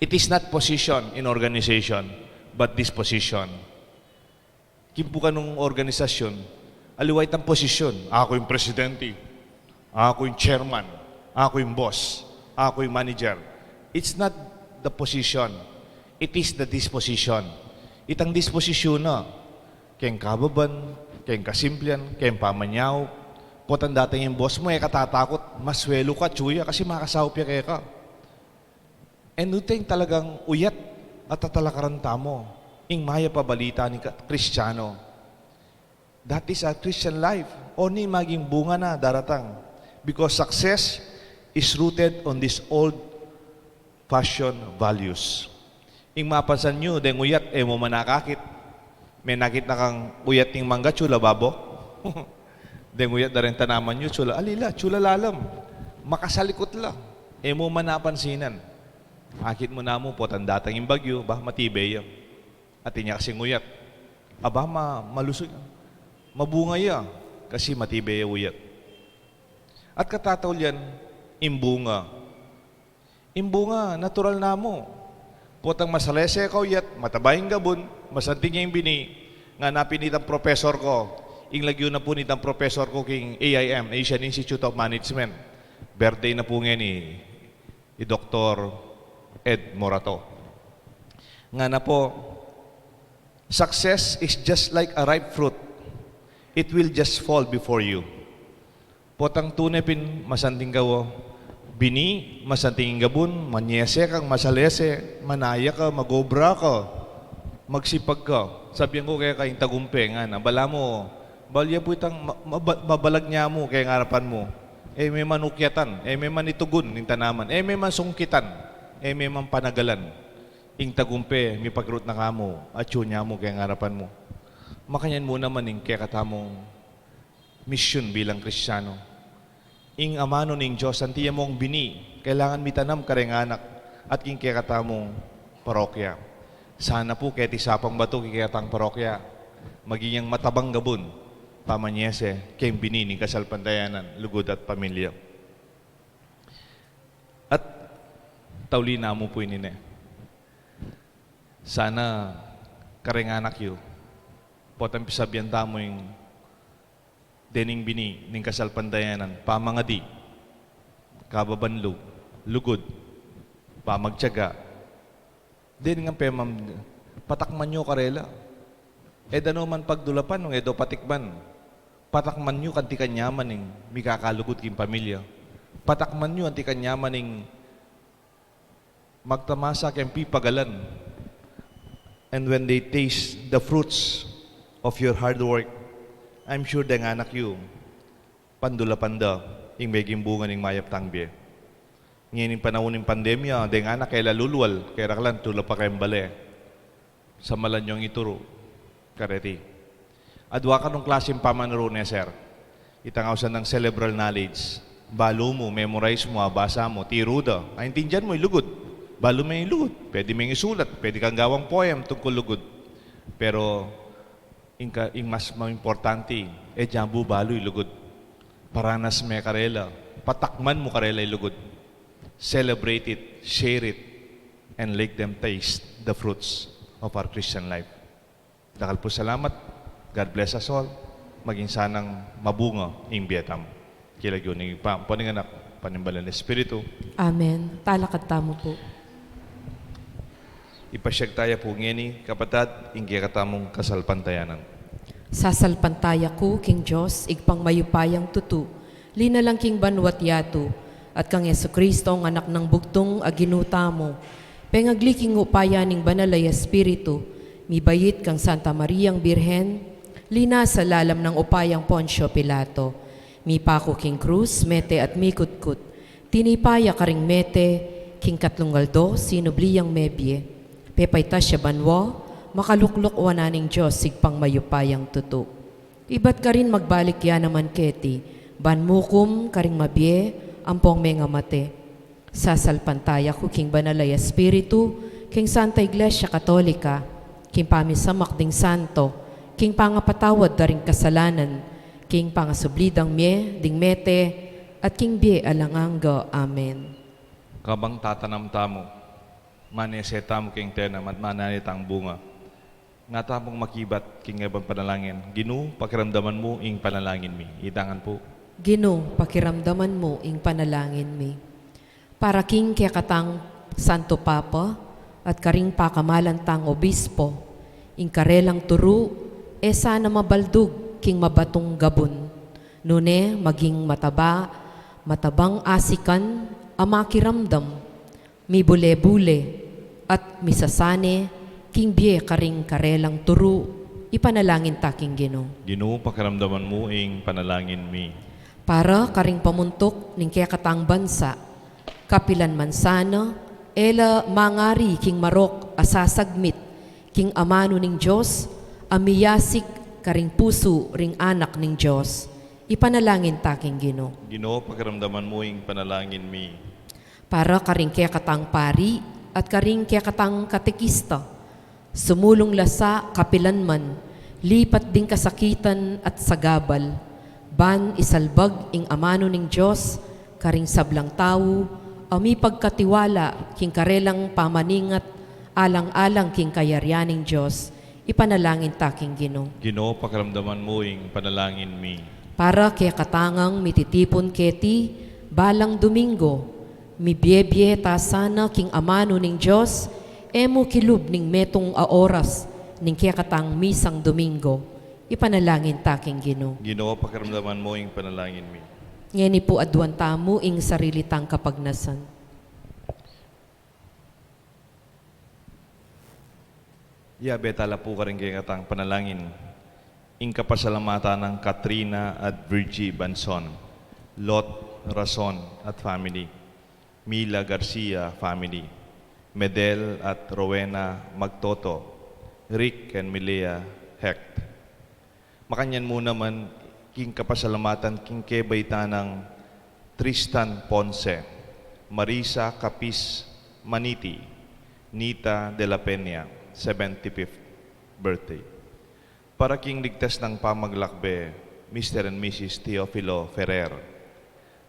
Speaker 5: It is not position in organization, but disposition. Kimpukan ng organisasyon, aliway tang posisyon. Ako yung presidente, ako yung chairman, ako yung boss, ako yung manager. It's not the position, it is the disposition. Itang disposisyon na, kayong kababan, kayong kasimplian, kayong pamanyaw, potan dating yung boss mo, katatakot, maswelo ka, tsuya, kasi makasawpya kaya ka. And uteng talagang uyat at tatalakaran tamo. Ing maya pabalita ni Kristiyano. That is a Christian life. O ni maging bunga na daratang. Because success is rooted on these old-fashioned values. Ing mapansan nyo, deng uyat, mo manakakit. May nakit na kang uyat ng mangga, chula babo. Deng uyat na rin tanaman nyo, chula alila, chula lalam. Makasalikot lang. Mo manapansinan. Akit mo na mo po, tandatang yung bagyo, matibay yan. At niya kasing uyat. Malusog. Mabunga ya. Kasi matibay yung uyat. At katataw yan, imbunga. Imbunga, natural na mo. Potang masalese ko yat, matabayang gabon, masanting yung bini, nga napinitang professor ko, ing lagyo na po nitang professor ko king AIM, Asian Institute of Management. Birthday na po nga ni Dr. Ed Morato. Nga na po, success is just like a ripe fruit. It will just fall before you. Potang tunay pin masanting gawo, bini, masanting gabon, manyese kang masalese, manaya ka, magobra ka, magsipag ka. Sabihan ko kaya kayong tagumpe nga na, bala mo, balya po itang mabalag niya mo kaya ngarapan mo. May manukyatan, may manitugon ng tanaman, may masungkitan, may panagalan. Ing tagumpe, may pagrut na kamo, at yun niya mo kaya ngarapan mo. Makanyan mo naman yung kaya katamong mission bilang Kristiyano. Ing amano ning Diyos, antiya mong bini, kailangan mitanam karenganak at king kaya katamong parokya. Sana po kaya tisapang bato kaya katang parokya, maging matabang gabon, pamanyese, kaya binining kasalpantayanan, lugod at pamilya. At taulina mo po inine. Sana karenganak yu, potang pisabyan tamo yung dening bini, ning kasalpantayanan, pamangadi, kababanlog, lugod, pamagtyaga, din nga pemam, patakman nyo karela. Dano man pagdulapan, nung edo patikman. Patakman nyo kanti kanyaman ng mikakalugod king pamilya. Patakman nyo kanti kanyaman ng magtamasa kayong pipagalan. And when they taste the fruits of your hard work, I'm sure dang anak yu, pandulapan da, yung meging bunga ng mayap tangbye. Ngayon yung panahon ng pandemya, deng anak kay lalulwal, kay raklan, tulap pa kayong bale. Sa malan yung ituro, kareti. Adwa ka nung klaseng pamanuro niya, sir. Itangawsan ng cerebral knowledge. Balo mo, memorize mo, basa mo, tiruda. Naintindihan mo, ilugod. Balo mo yung lugod. Pwede mo yung isulat. Pwede kang gawang poem tungkol lugod. Pero, yung mas importante, jambu balo yung lugod. Paranas may karela. Patakman mo karela yung lugod. Celebrate it, share it, and let them taste the fruits of our Christian life. Dakal po salamat. God bless us all. Maging sanang mabunga in Vietnam. Kilagyo ni paninganak, panimbalan ng Espiritu.
Speaker 2: Amen. Talakad tamo po.
Speaker 5: Ipasyag tayo po ngeni, kapatad, inggi katamong kasalpantayanan.
Speaker 2: Sasalpantaya ko, King Diyos, igpang mayupayang tutu, linalang king banwat yato, at kang Yesu Kristo ang anak ng bugtong aginuta mo. Pengagliking upaya ning banalay Espiritu, mibayit kang Santa Mariang Birhen, lina sa lalam ng upayang Poncio Pilato. Mipako king krus, mete at mikutkut, tinipaya karing mete, king katlunggaldo, sinubliyang mebye. Pepayta siya banwa, makaluklok wananing Diyos, sigpang mayupayang tutu. Ibat ka rin magbalik ya naman keti, banmukum karing mabye, ampong mga mate. Sasalpantaya ko king banalay Espiritu, king Santa Iglesia Katolika, king pamisamak ding santo, king pangapatawad daring kasalanan, king pangasublidang mie, ding mete, at king bie alanganga. Amen.
Speaker 5: Kabang tatanam tamo, manesetamo king tenam at mananitang bunga. Nga tamong makibat king ebang panalangin, ginu, pakiramdaman mo ing panalangin mi. Itangan po.
Speaker 2: Gino, pakiramdaman mo ing panalangin mi. Para king kaya katang Santo Papa at karing pakamalan tang obispo, ing karelang turu, sana mabaldug king mabatong gabon. Nune, maging matabang asikan, amakiramdam, mi bule-bule, at misasane, king bie karing karelang turu, ipanalangin taking Gino.
Speaker 5: Ginu, pakiramdaman mo ing panalangin mi.
Speaker 2: Para karing pamuntok ning kaya katang bansa, kapilan mansana, ela mangari king marok asasagmit, king amano ning Diyos, amiyasik karing puso ring anak ning Diyos. Ipanalangin taking Gino.
Speaker 5: Gino, pakiramdaman mo ing panalangin mi.
Speaker 2: Para karing kaya katang pari at karing kaya katang katekista, sumulong lasa kapilan man, lipat ding kasakitan at sagabal, ban isalbag ing amano ning Diyos, karing sablang tao, ami pagkatiwala, king karelang pamaningat, alang-alang king kayaryaning Diyos, ipanalangin taking Ginoo.
Speaker 3: Ginoo, pakiramdaman mo ing panalangin mi.
Speaker 2: Para kay katangang mititipon keti, balang Domingo, mibyebye sana king amano ning Diyos, emo kilub ning metong a oras, ning kaya katang misang Domingo, ipanalangin taking Ginoo.
Speaker 3: Ginoo, pakiramdaman mo ing panalangin mi.
Speaker 2: Ngeni po adwan tamo ing sarili tang kapagnasan.
Speaker 3: Betala po ka rin kay katang panalangin. Ing kapasalamatan ng Katrina at Virgie Banson, Lot Rason at family, Mila Garcia family, Medel at Rowena Magtoto, Rick and Milea Hecht. Makanyan mo naman king kapasalamatan king kebaytanang Tristan Ponce, Marisa Capis Maniti, Nita de la Peña, 75th birthday. Para king ligtas ng pamaglakbe, Mr. and Mrs. Teofilo Ferrer.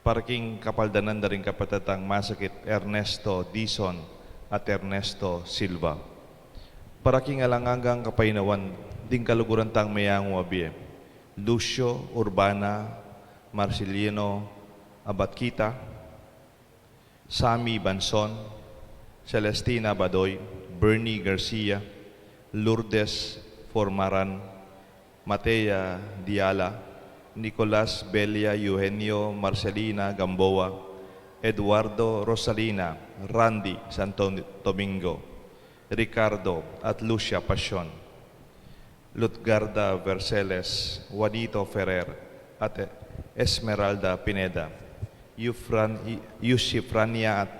Speaker 3: Para king kapaldanan na rin kapatatang masakit Ernesto Dizon at Ernesto Silva. Para king alangagang kapainawan, ding kaluguran tang mayang wabie, Lucio Urbana Marceliano Abatkita, Sami Banson, Celestina Badoy, Bernie Garcia, Lourdes Formaran, Matea Diala, Nicolas Belia Eugenio Marcelina Gamboa, Eduardo Rosalina, Randy Santo Domingo, Ricardo at Lucia Pasion, Lutgarda Verceles, Juanito Ferrer at Esmeralda Pineda, Yusifrania at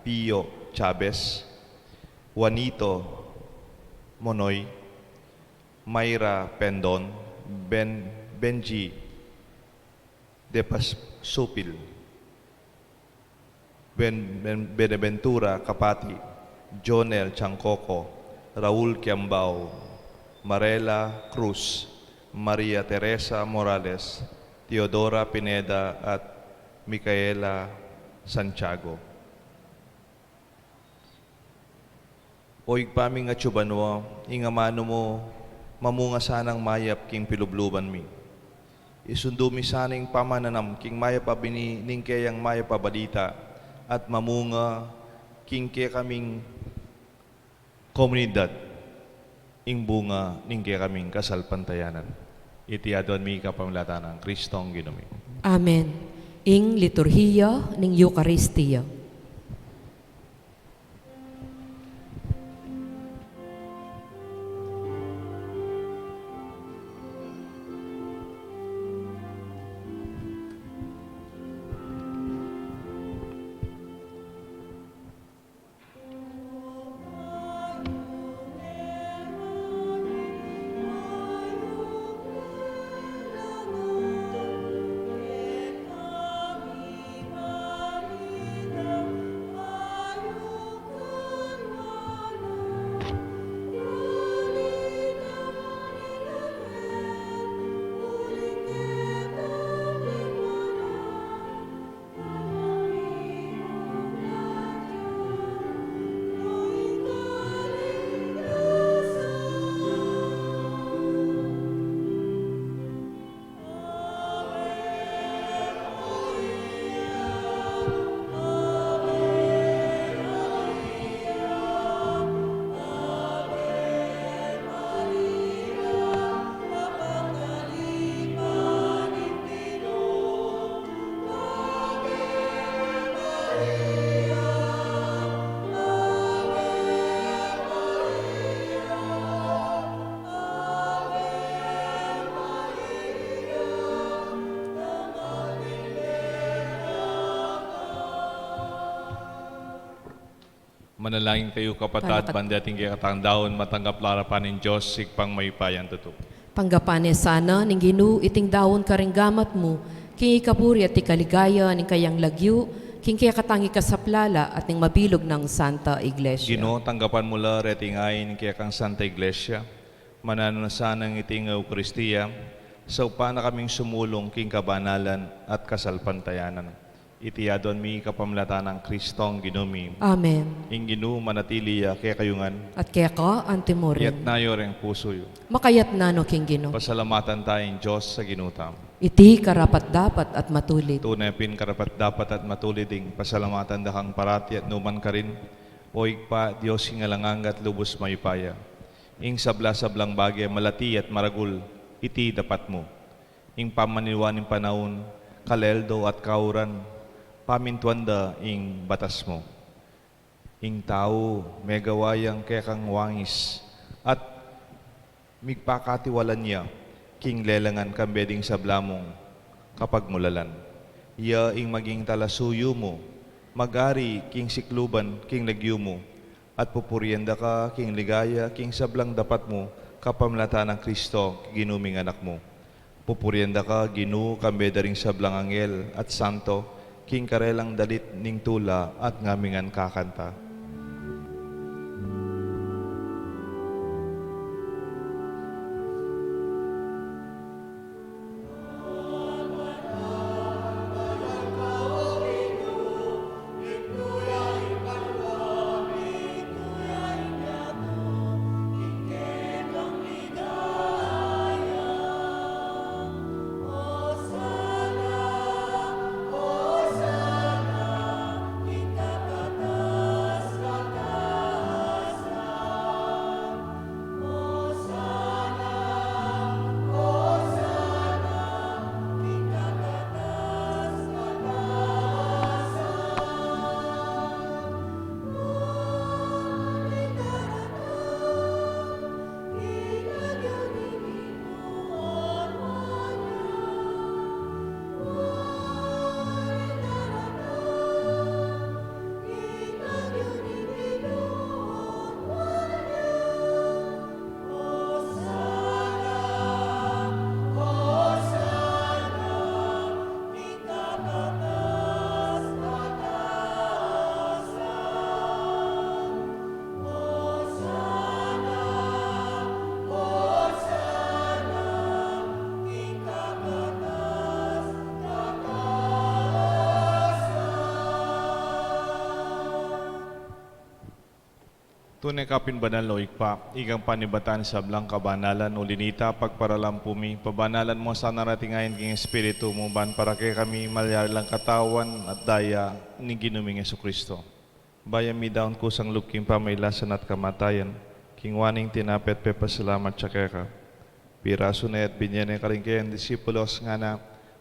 Speaker 3: Pio Chavez, Juanito Monoy, Mayra Pendon, Benji De Pasupil, Beneventura Kapati, Jonel Chancoco, Raul Kiambao, Marela Cruz, Maria Teresa Morales, Teodora Pineda at Micaela Santiago. Oig paming at subanwa, ingamano mo, mamunga sanang mayap king pilubluban mi. Isundo mi sanang pamananam king mayap abini ning kayang mayap abalita at mamunga king kaya kaming komunidad ing bunga ning kaya kaming kasalpantayanan. Iti adon mi kapamlatan ng Kristong Ginoo.
Speaker 2: Amen. Ing liturhiya ning Eucharistia.
Speaker 3: Manalangin kayo kapatad, bandating kaya katangdaon, matanggap larapan ng Diyos, sigpang may payan tuto.
Speaker 2: Panggapane sana ning Ginoo iting dawon karing gamat mo, king ikapuri at ikaligaya ning kayang lagyu, king kaya katangi kasaplala at ning mabilog ng Santa Iglesia.
Speaker 3: Ginoo, tanggapan mula retingayin kaya kang Santa Iglesia, manano na sanang iting Eucharistia, sa upa na kaming sumulong king kabanalan at kasalpantayanan. Itiyadon mi kapamlata ng Kristong ginumi.
Speaker 2: Amen.
Speaker 3: Inginu manatili kaya kayungan.
Speaker 2: At kaya ka, antimorin.
Speaker 3: Iyat nayo ring puso yo.
Speaker 2: Makayat na no king Gino.
Speaker 3: Pasalamatan tayong Diyos sa ginutam.
Speaker 2: Iti karapat dapat at matulit.
Speaker 3: Tunay pin karapat dapat at matulid ding pasalamatan dahang parati at numan ka rin. Oig pa Diyos hingalangang at lubos mayupaya. Ing sabla-sablang bagay malati at maragul, iti dapat mo. Ing pamaniwaning panahon, kaleldo at kauran, pamintuanda ing batas mo. Ing tao, megawayang kekang wangis, at migpakatiwalan niya, king lelangan kambeding sablamong kapag mulalan. Iya ing maging talasuyo mo, magari king sikluban, king lagyo mo, at pupurienda ka, king ligaya, king sablang dapat mo, kapamlata ng Kristo, ginuming anak mo. Pupurienda ka, ginu, kambeda ring sablang anghel, at santo, king karelang dalit ning tula, at ngamingan kakanta. Tunay kapin banal o ikpa, igang panibatan sa blang kabanalan o linita, pagparalampumi, pabanalan mo sa naratingayin king Espiritu mo, ban para kay kami malyari lang katawan at daya ni ginuming Jesucristo. Bayan mi daon kusang luking pamaylasan at kamatayan, king waning tinapet pepasalamat siya kaya ka. Piraso na at binyane ka rin kayang disipulos nga na,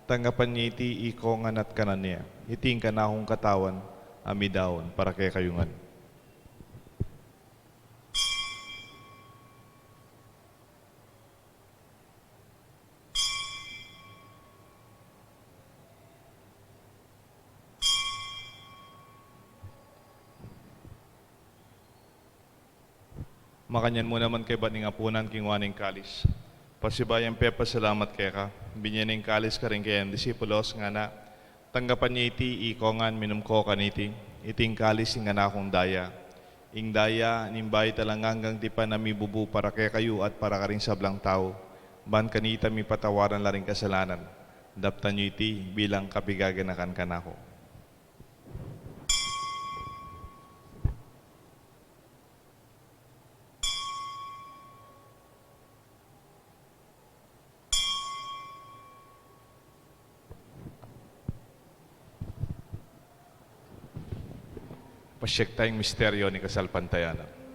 Speaker 3: tanggapan niya iti ikongan at kanan niya, iting kanahong katawan, ami daon para kay kayungan. Makanyan mo naman kay baning apunan king waning kalis. Pasibayang pepa salamat kay ka. Binyaning kalis ka rin kay ang disipulos nga na tanggapan niya iti ikongan minumko kaniti. Iting kalis ing anakong daya. Ing daya nimbay talang hanggang ti pa na mibubu para kay kayo at para ka rin sablang tao. Ban kanita mi patawaran la rin kasalanan. Daptan niyo iti bilang kapigaganakan kanako. Pasyek tayong misteryo ni Kasalpantayanan.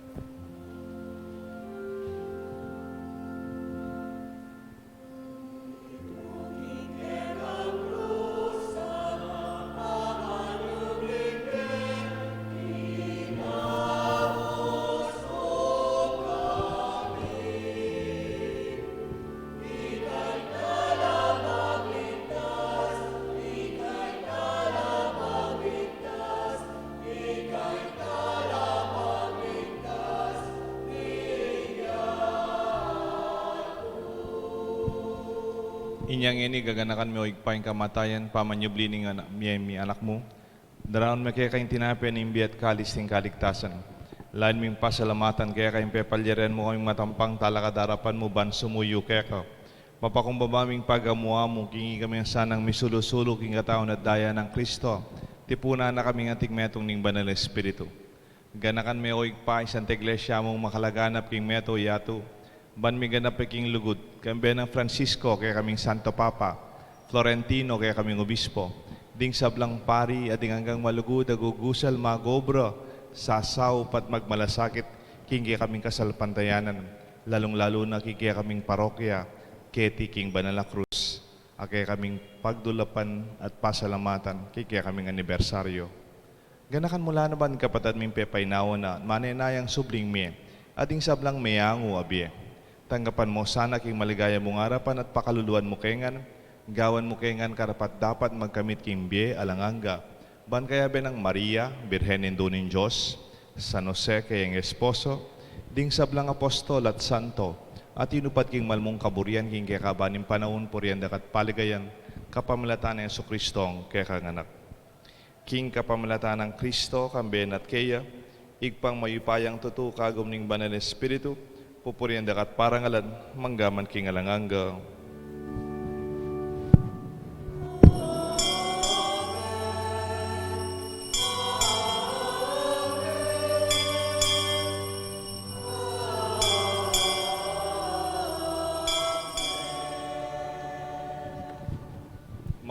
Speaker 3: Inyang ini gaganakan mo igpaing kamatayan pamanyubli ning mi anak mo. Daraon me kaya kayong tinapin imbi at kalis ting kaligtasan. Lain ming pasalamatan kaya kayong pepalyeren mo kaming matampang talakadarapan mo ban sumuyo kaya ka. Mapakumbabaming pag-amuamo, kingi kami ang sanang misulusulo, king kataon at daya ng Kristo. Tipuna na kami nga tigmetong ning banal na Espiritu. Ganakan may oig pa, isang iglesia mong makalaganap king meto yato. Ban mi ganap king lugod, kambe ng Francisco, kaya kaming Santo Papa. Florentino, kaya kaming Obispo. Ding sablang pari, at hanggang malugod, agugusal, magobra, sasaw, pat magmalasakit, king kaya kaming kasalpantayanan. Lalong-lalo na kaya kaming parokya, Keti King Banala Cruz, kaya kaming pagdulapan at pasalamatan, kaya kaming anibersaryo. Ganakan mula na ba kapatid ming pepaynawa na manenayang subling mi, ating sablang mayango abie. Tanggapan mo sana king maligaya mong harapan at pakaluluan mo kengan, gawan mo kengan karapat dapat magkamit king bie alanganga. Ban kaya benang Maria, Birhen Indunin Diyos, San Jose kayang esposo, ding sablang apostol at santo, at inupat king malmong kaburian king kaya kabaning panahon purianda kat paligayan kapamilatan ng Yesu Kristong kaya kanganak. King kapamilatan ng Kristo kamben at kaya igpang mayupayang tutu kagom ning banal na Espiritu pupurianda kat parangalan manggaman king alanganga.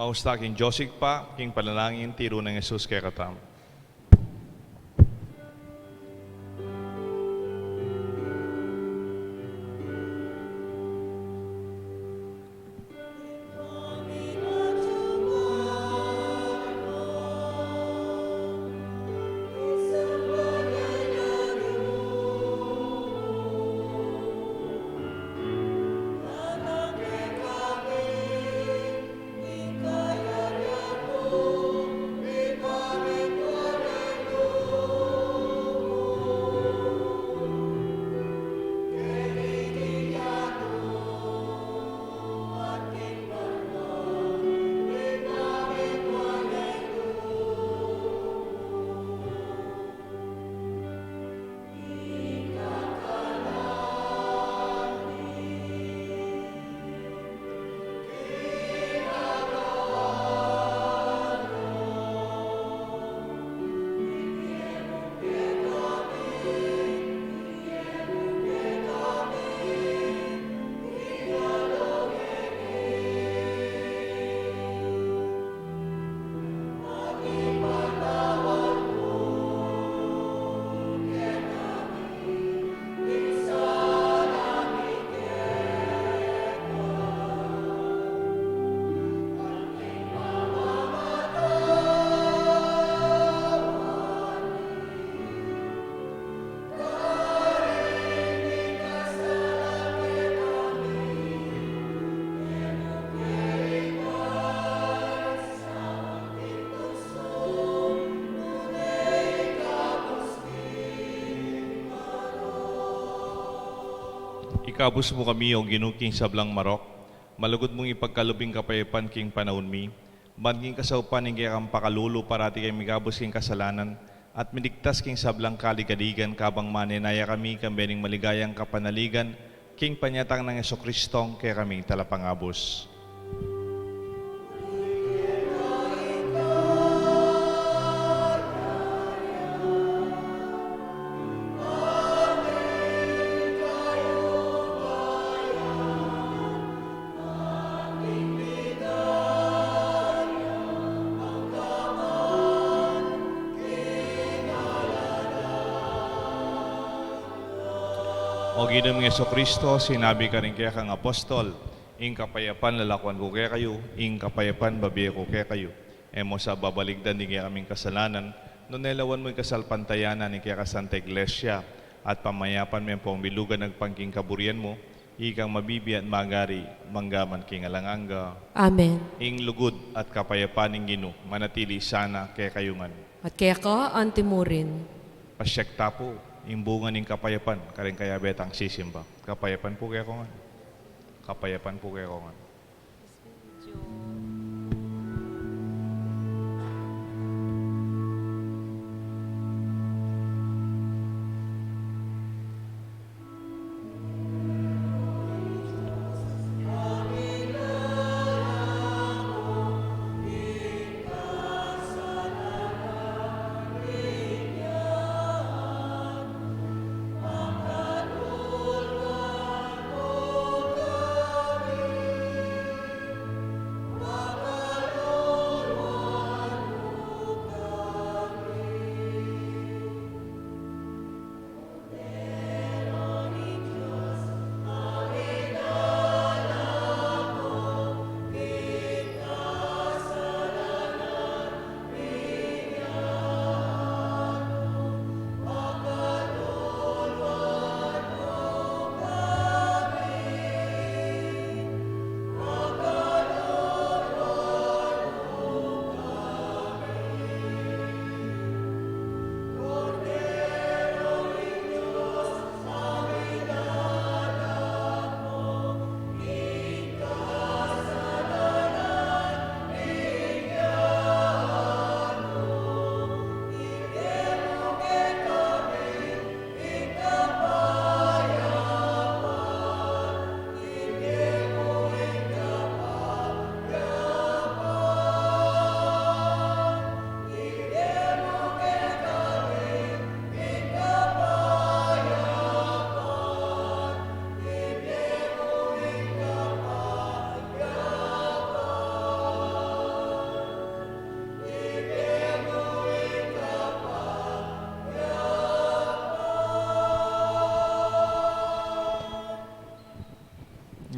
Speaker 3: Mausta king Josig pa, king panalangin, tiro ng Jesus kaya katam. Ikabus mo kami o ginuking sablang marok, malugod mong ipagkalubing kapayapan king panahon mi, banding kasaupan ng kaya kang pakalulu parati kay migabos king kasalanan, at miligtas king sablang kaligadigan kabang manenaya kami kambening maligayang kapanaligan, king panyatang ng Yesu Kristong kaya kaming talapangabos. O ginong Yeso Kristo, sinabi ka rin kaya kang apostol, ing kapayapan lalakwan ko kaya kayo, ing kapayapan babiya ko kaya kayo. Emo sa babaligdan din kaya kaming kasalanan, no nelawan mo'y kasalpantayanan ni kaya ka Santa Iglesia, at pamayapan mo yung pong bilugan nagpangking kaburian mo, ikang mabibi at magari, manggaman king alanganga.
Speaker 2: Amen.
Speaker 3: Ing lugod at kapayapan ng Gino, manatili sana kaya kayungan.
Speaker 2: At kaya ka, antimurin.
Speaker 3: Pasyek tapo, imbungan ng kapayapan, karing kaya betang sisimba. Kapayapan po kaya ko nga. Kapayapan po kaya ko nga.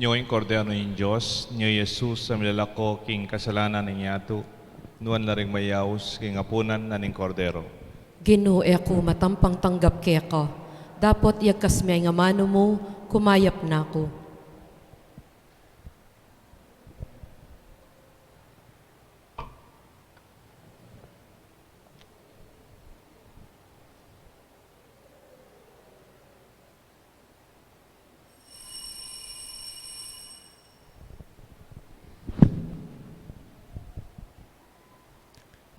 Speaker 3: Nyo'y kordero ng Diyos, nyo Jesus sa milalako king kasalanan ninyato, nuan na ring mayaos king apunan na ning kordero.
Speaker 2: Ginoo ako matampang tanggap kaya ka. Dapat iagkas may nga mano mo, kumayap na ako.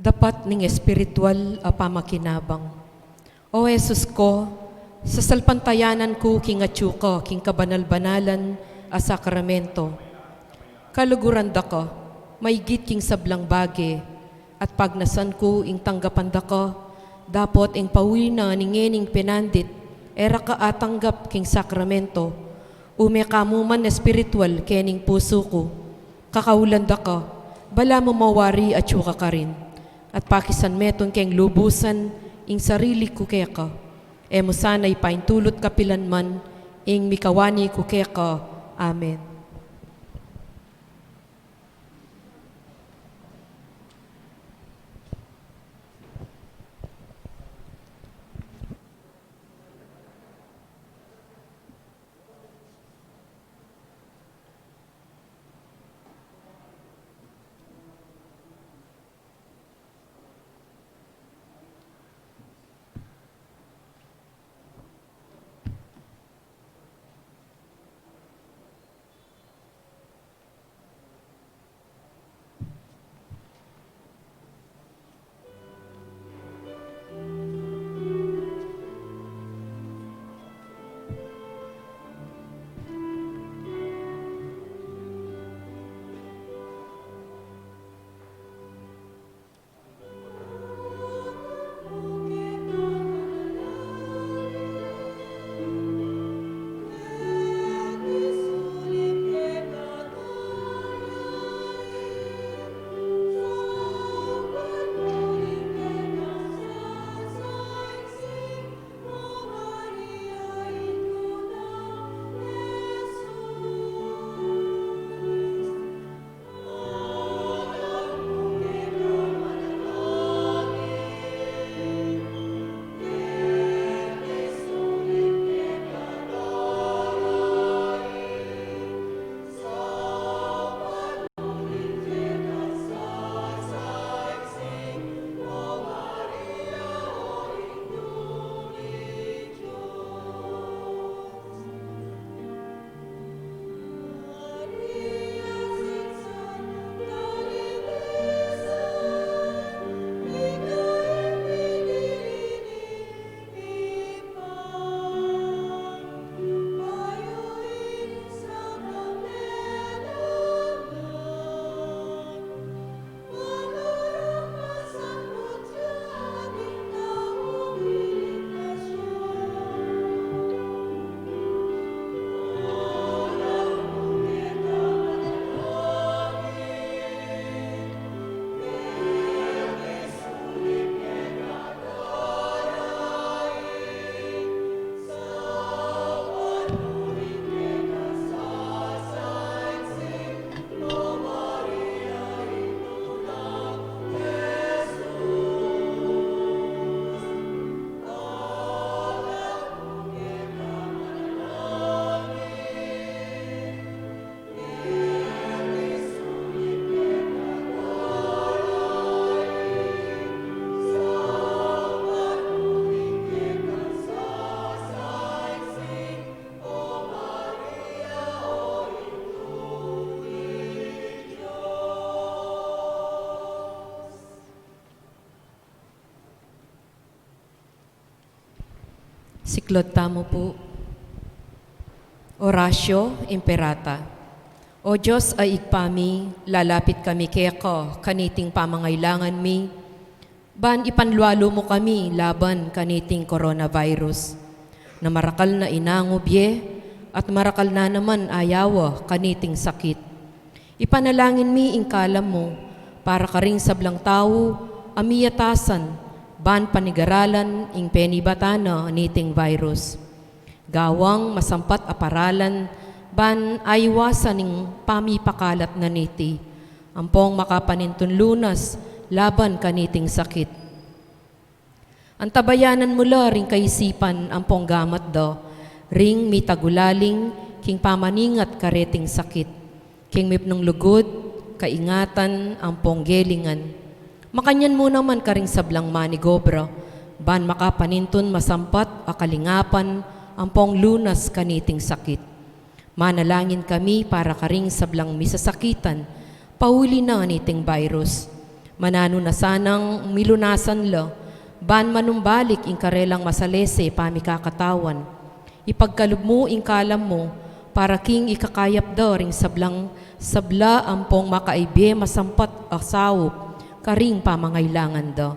Speaker 2: Dapat ning espiritual a pamakinabang. O Jesus ko, sa salpantayanan ko king atsuka, king kabanal-banalan a sakramento. Kaluguran da ka, maigit king sablang bage, at pagnasan ko ing tanggapan da ka, dapat ing pawi na ningening pinandit, era ka atanggap king sakramento, ume kamuman espiritual kening puso ko, kakaulan da ka, bala mo mawari at tsuka ka rin. At pakisan meton keng lubusan ing sarili ko kaya ka. E mo sana'y paintulot kapilan man ing mikawani ko kaya ka. Amen. Siklod tamo po. Orasyo Imperata. O Diyos ay igpami, lalapit kami keko, kaniting pamangailangan mi. Ban ipanlualo mo kami laban kaniting coronavirus. Na marakal na inangobye at marakal na naman ayawa kaniting sakit. Ipanalangin mi ingkalam mo para karing sablang tao amiyatasan ban panigaralan ing penibatana niting virus. Gawang masampat aparalan ban aywasan ning pamipakalat na niti, ampong makapanintun lunas, laban kaniting sakit. Antabayanan mula ring kaisipan ampong gamat do, ring mitagulaling, king pamaningat kareting sakit, king mipnong lugod, kaingatan, ampong gelingan. Makanyan mo naman karing sablang manigobra, ban makapanintun masampat, akalingapan, ampong lunas kaniting sakit. Manalangin kami para karing sablang misasakitan, pauli na niting virus. Manano na sanang milunasan la, ban manumbalik ing karelang masalese pamikakatawan. Ipagkalub mo ing kalam mo, para king ikakayap da ring sabla ampong makaibe masampat asawop, karing pamangailangan da.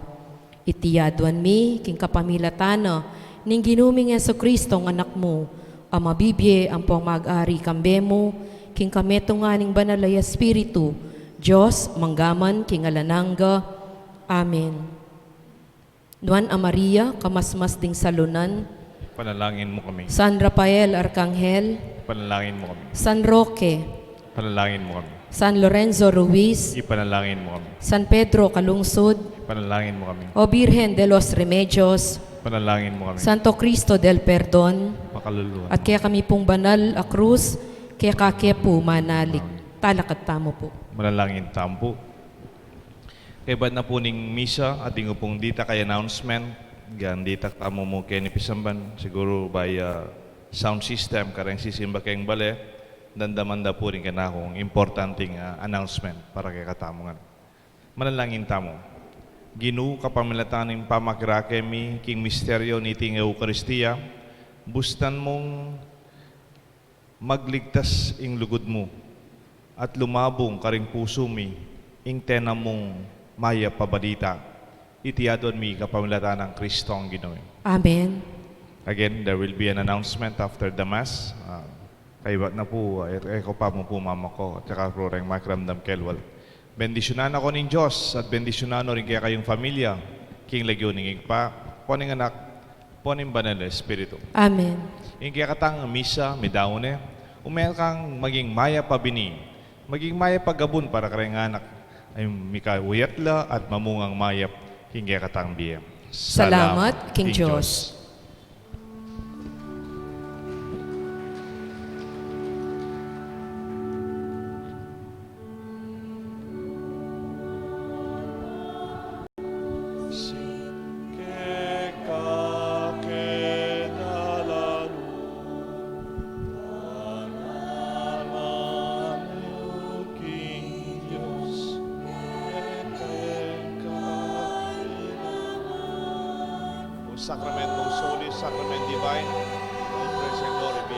Speaker 2: Itiyaduan mi, king kapamilatana, ning ginuming Jesu-Kristo ng anak mo, ang mabibye ang pong mag-ari kambe mo, king kameto nga ning banalay Espiritu, Diyos, manggaman, king alananga. Amen. Nuan a Maria, kamasmas ding salunan,
Speaker 3: Panalangin mo kami.
Speaker 2: San Rafael Arcangel,
Speaker 3: Panalangin mo kami.
Speaker 2: San Roque,
Speaker 3: Panalangin mo kami.
Speaker 2: San Lorenzo Ruiz,
Speaker 3: Ipanalangin mo kami.
Speaker 2: San Pedro Calungsod,
Speaker 3: Panalangin mo kami.
Speaker 2: O Virgen de los Remedios,
Speaker 3: Panalangin mo kami.
Speaker 2: Santo Cristo del Perdon,
Speaker 3: Makaluluwa.
Speaker 2: at kaya kami pong banal a krus, kaya kake po manalig. Talakat tamo po.
Speaker 3: Manalangin tampo. Kaya ba't na po ning misa at ingo pong dita kay announcement, gan dita tamo mo kaya ni Pisamban, siguro by sound system, karang sisimba kayong bale, dandamanda po rin ka na akong importanteng announcement para kay katamongan. Manalangin tamo. Ginu kapamilataning pamakrakemi king misteryo ni ting Eucharistia, bustan mong magligtas ing lugod mo at lumabong karing puso mi ing tenam mong maya pabalita. Itiyadon mi kapamilatan ng Kristo ang Ginoo.
Speaker 2: Amen.
Speaker 3: Again, there will be an announcement after the Mass. Kaya na po, eko pa mo po mama ko, at saka po rin makramdam kelwal. Bendisyonan ako ng Diyos at bendisyonan rin kaya kayong familia, king lagyoning pa, poning anak, poning banal na Espiritu.
Speaker 2: Amen.
Speaker 3: Yung kaya katang misa, midaone, umayal kang maging maya pabini, maging maya pagabun para kareng anak, ay mikawiyatla at mamungang mayap, king kaya katang biya.
Speaker 2: Salamat, King Diyos.
Speaker 3: Sacrament most holy, sacrament divine, praise and glory be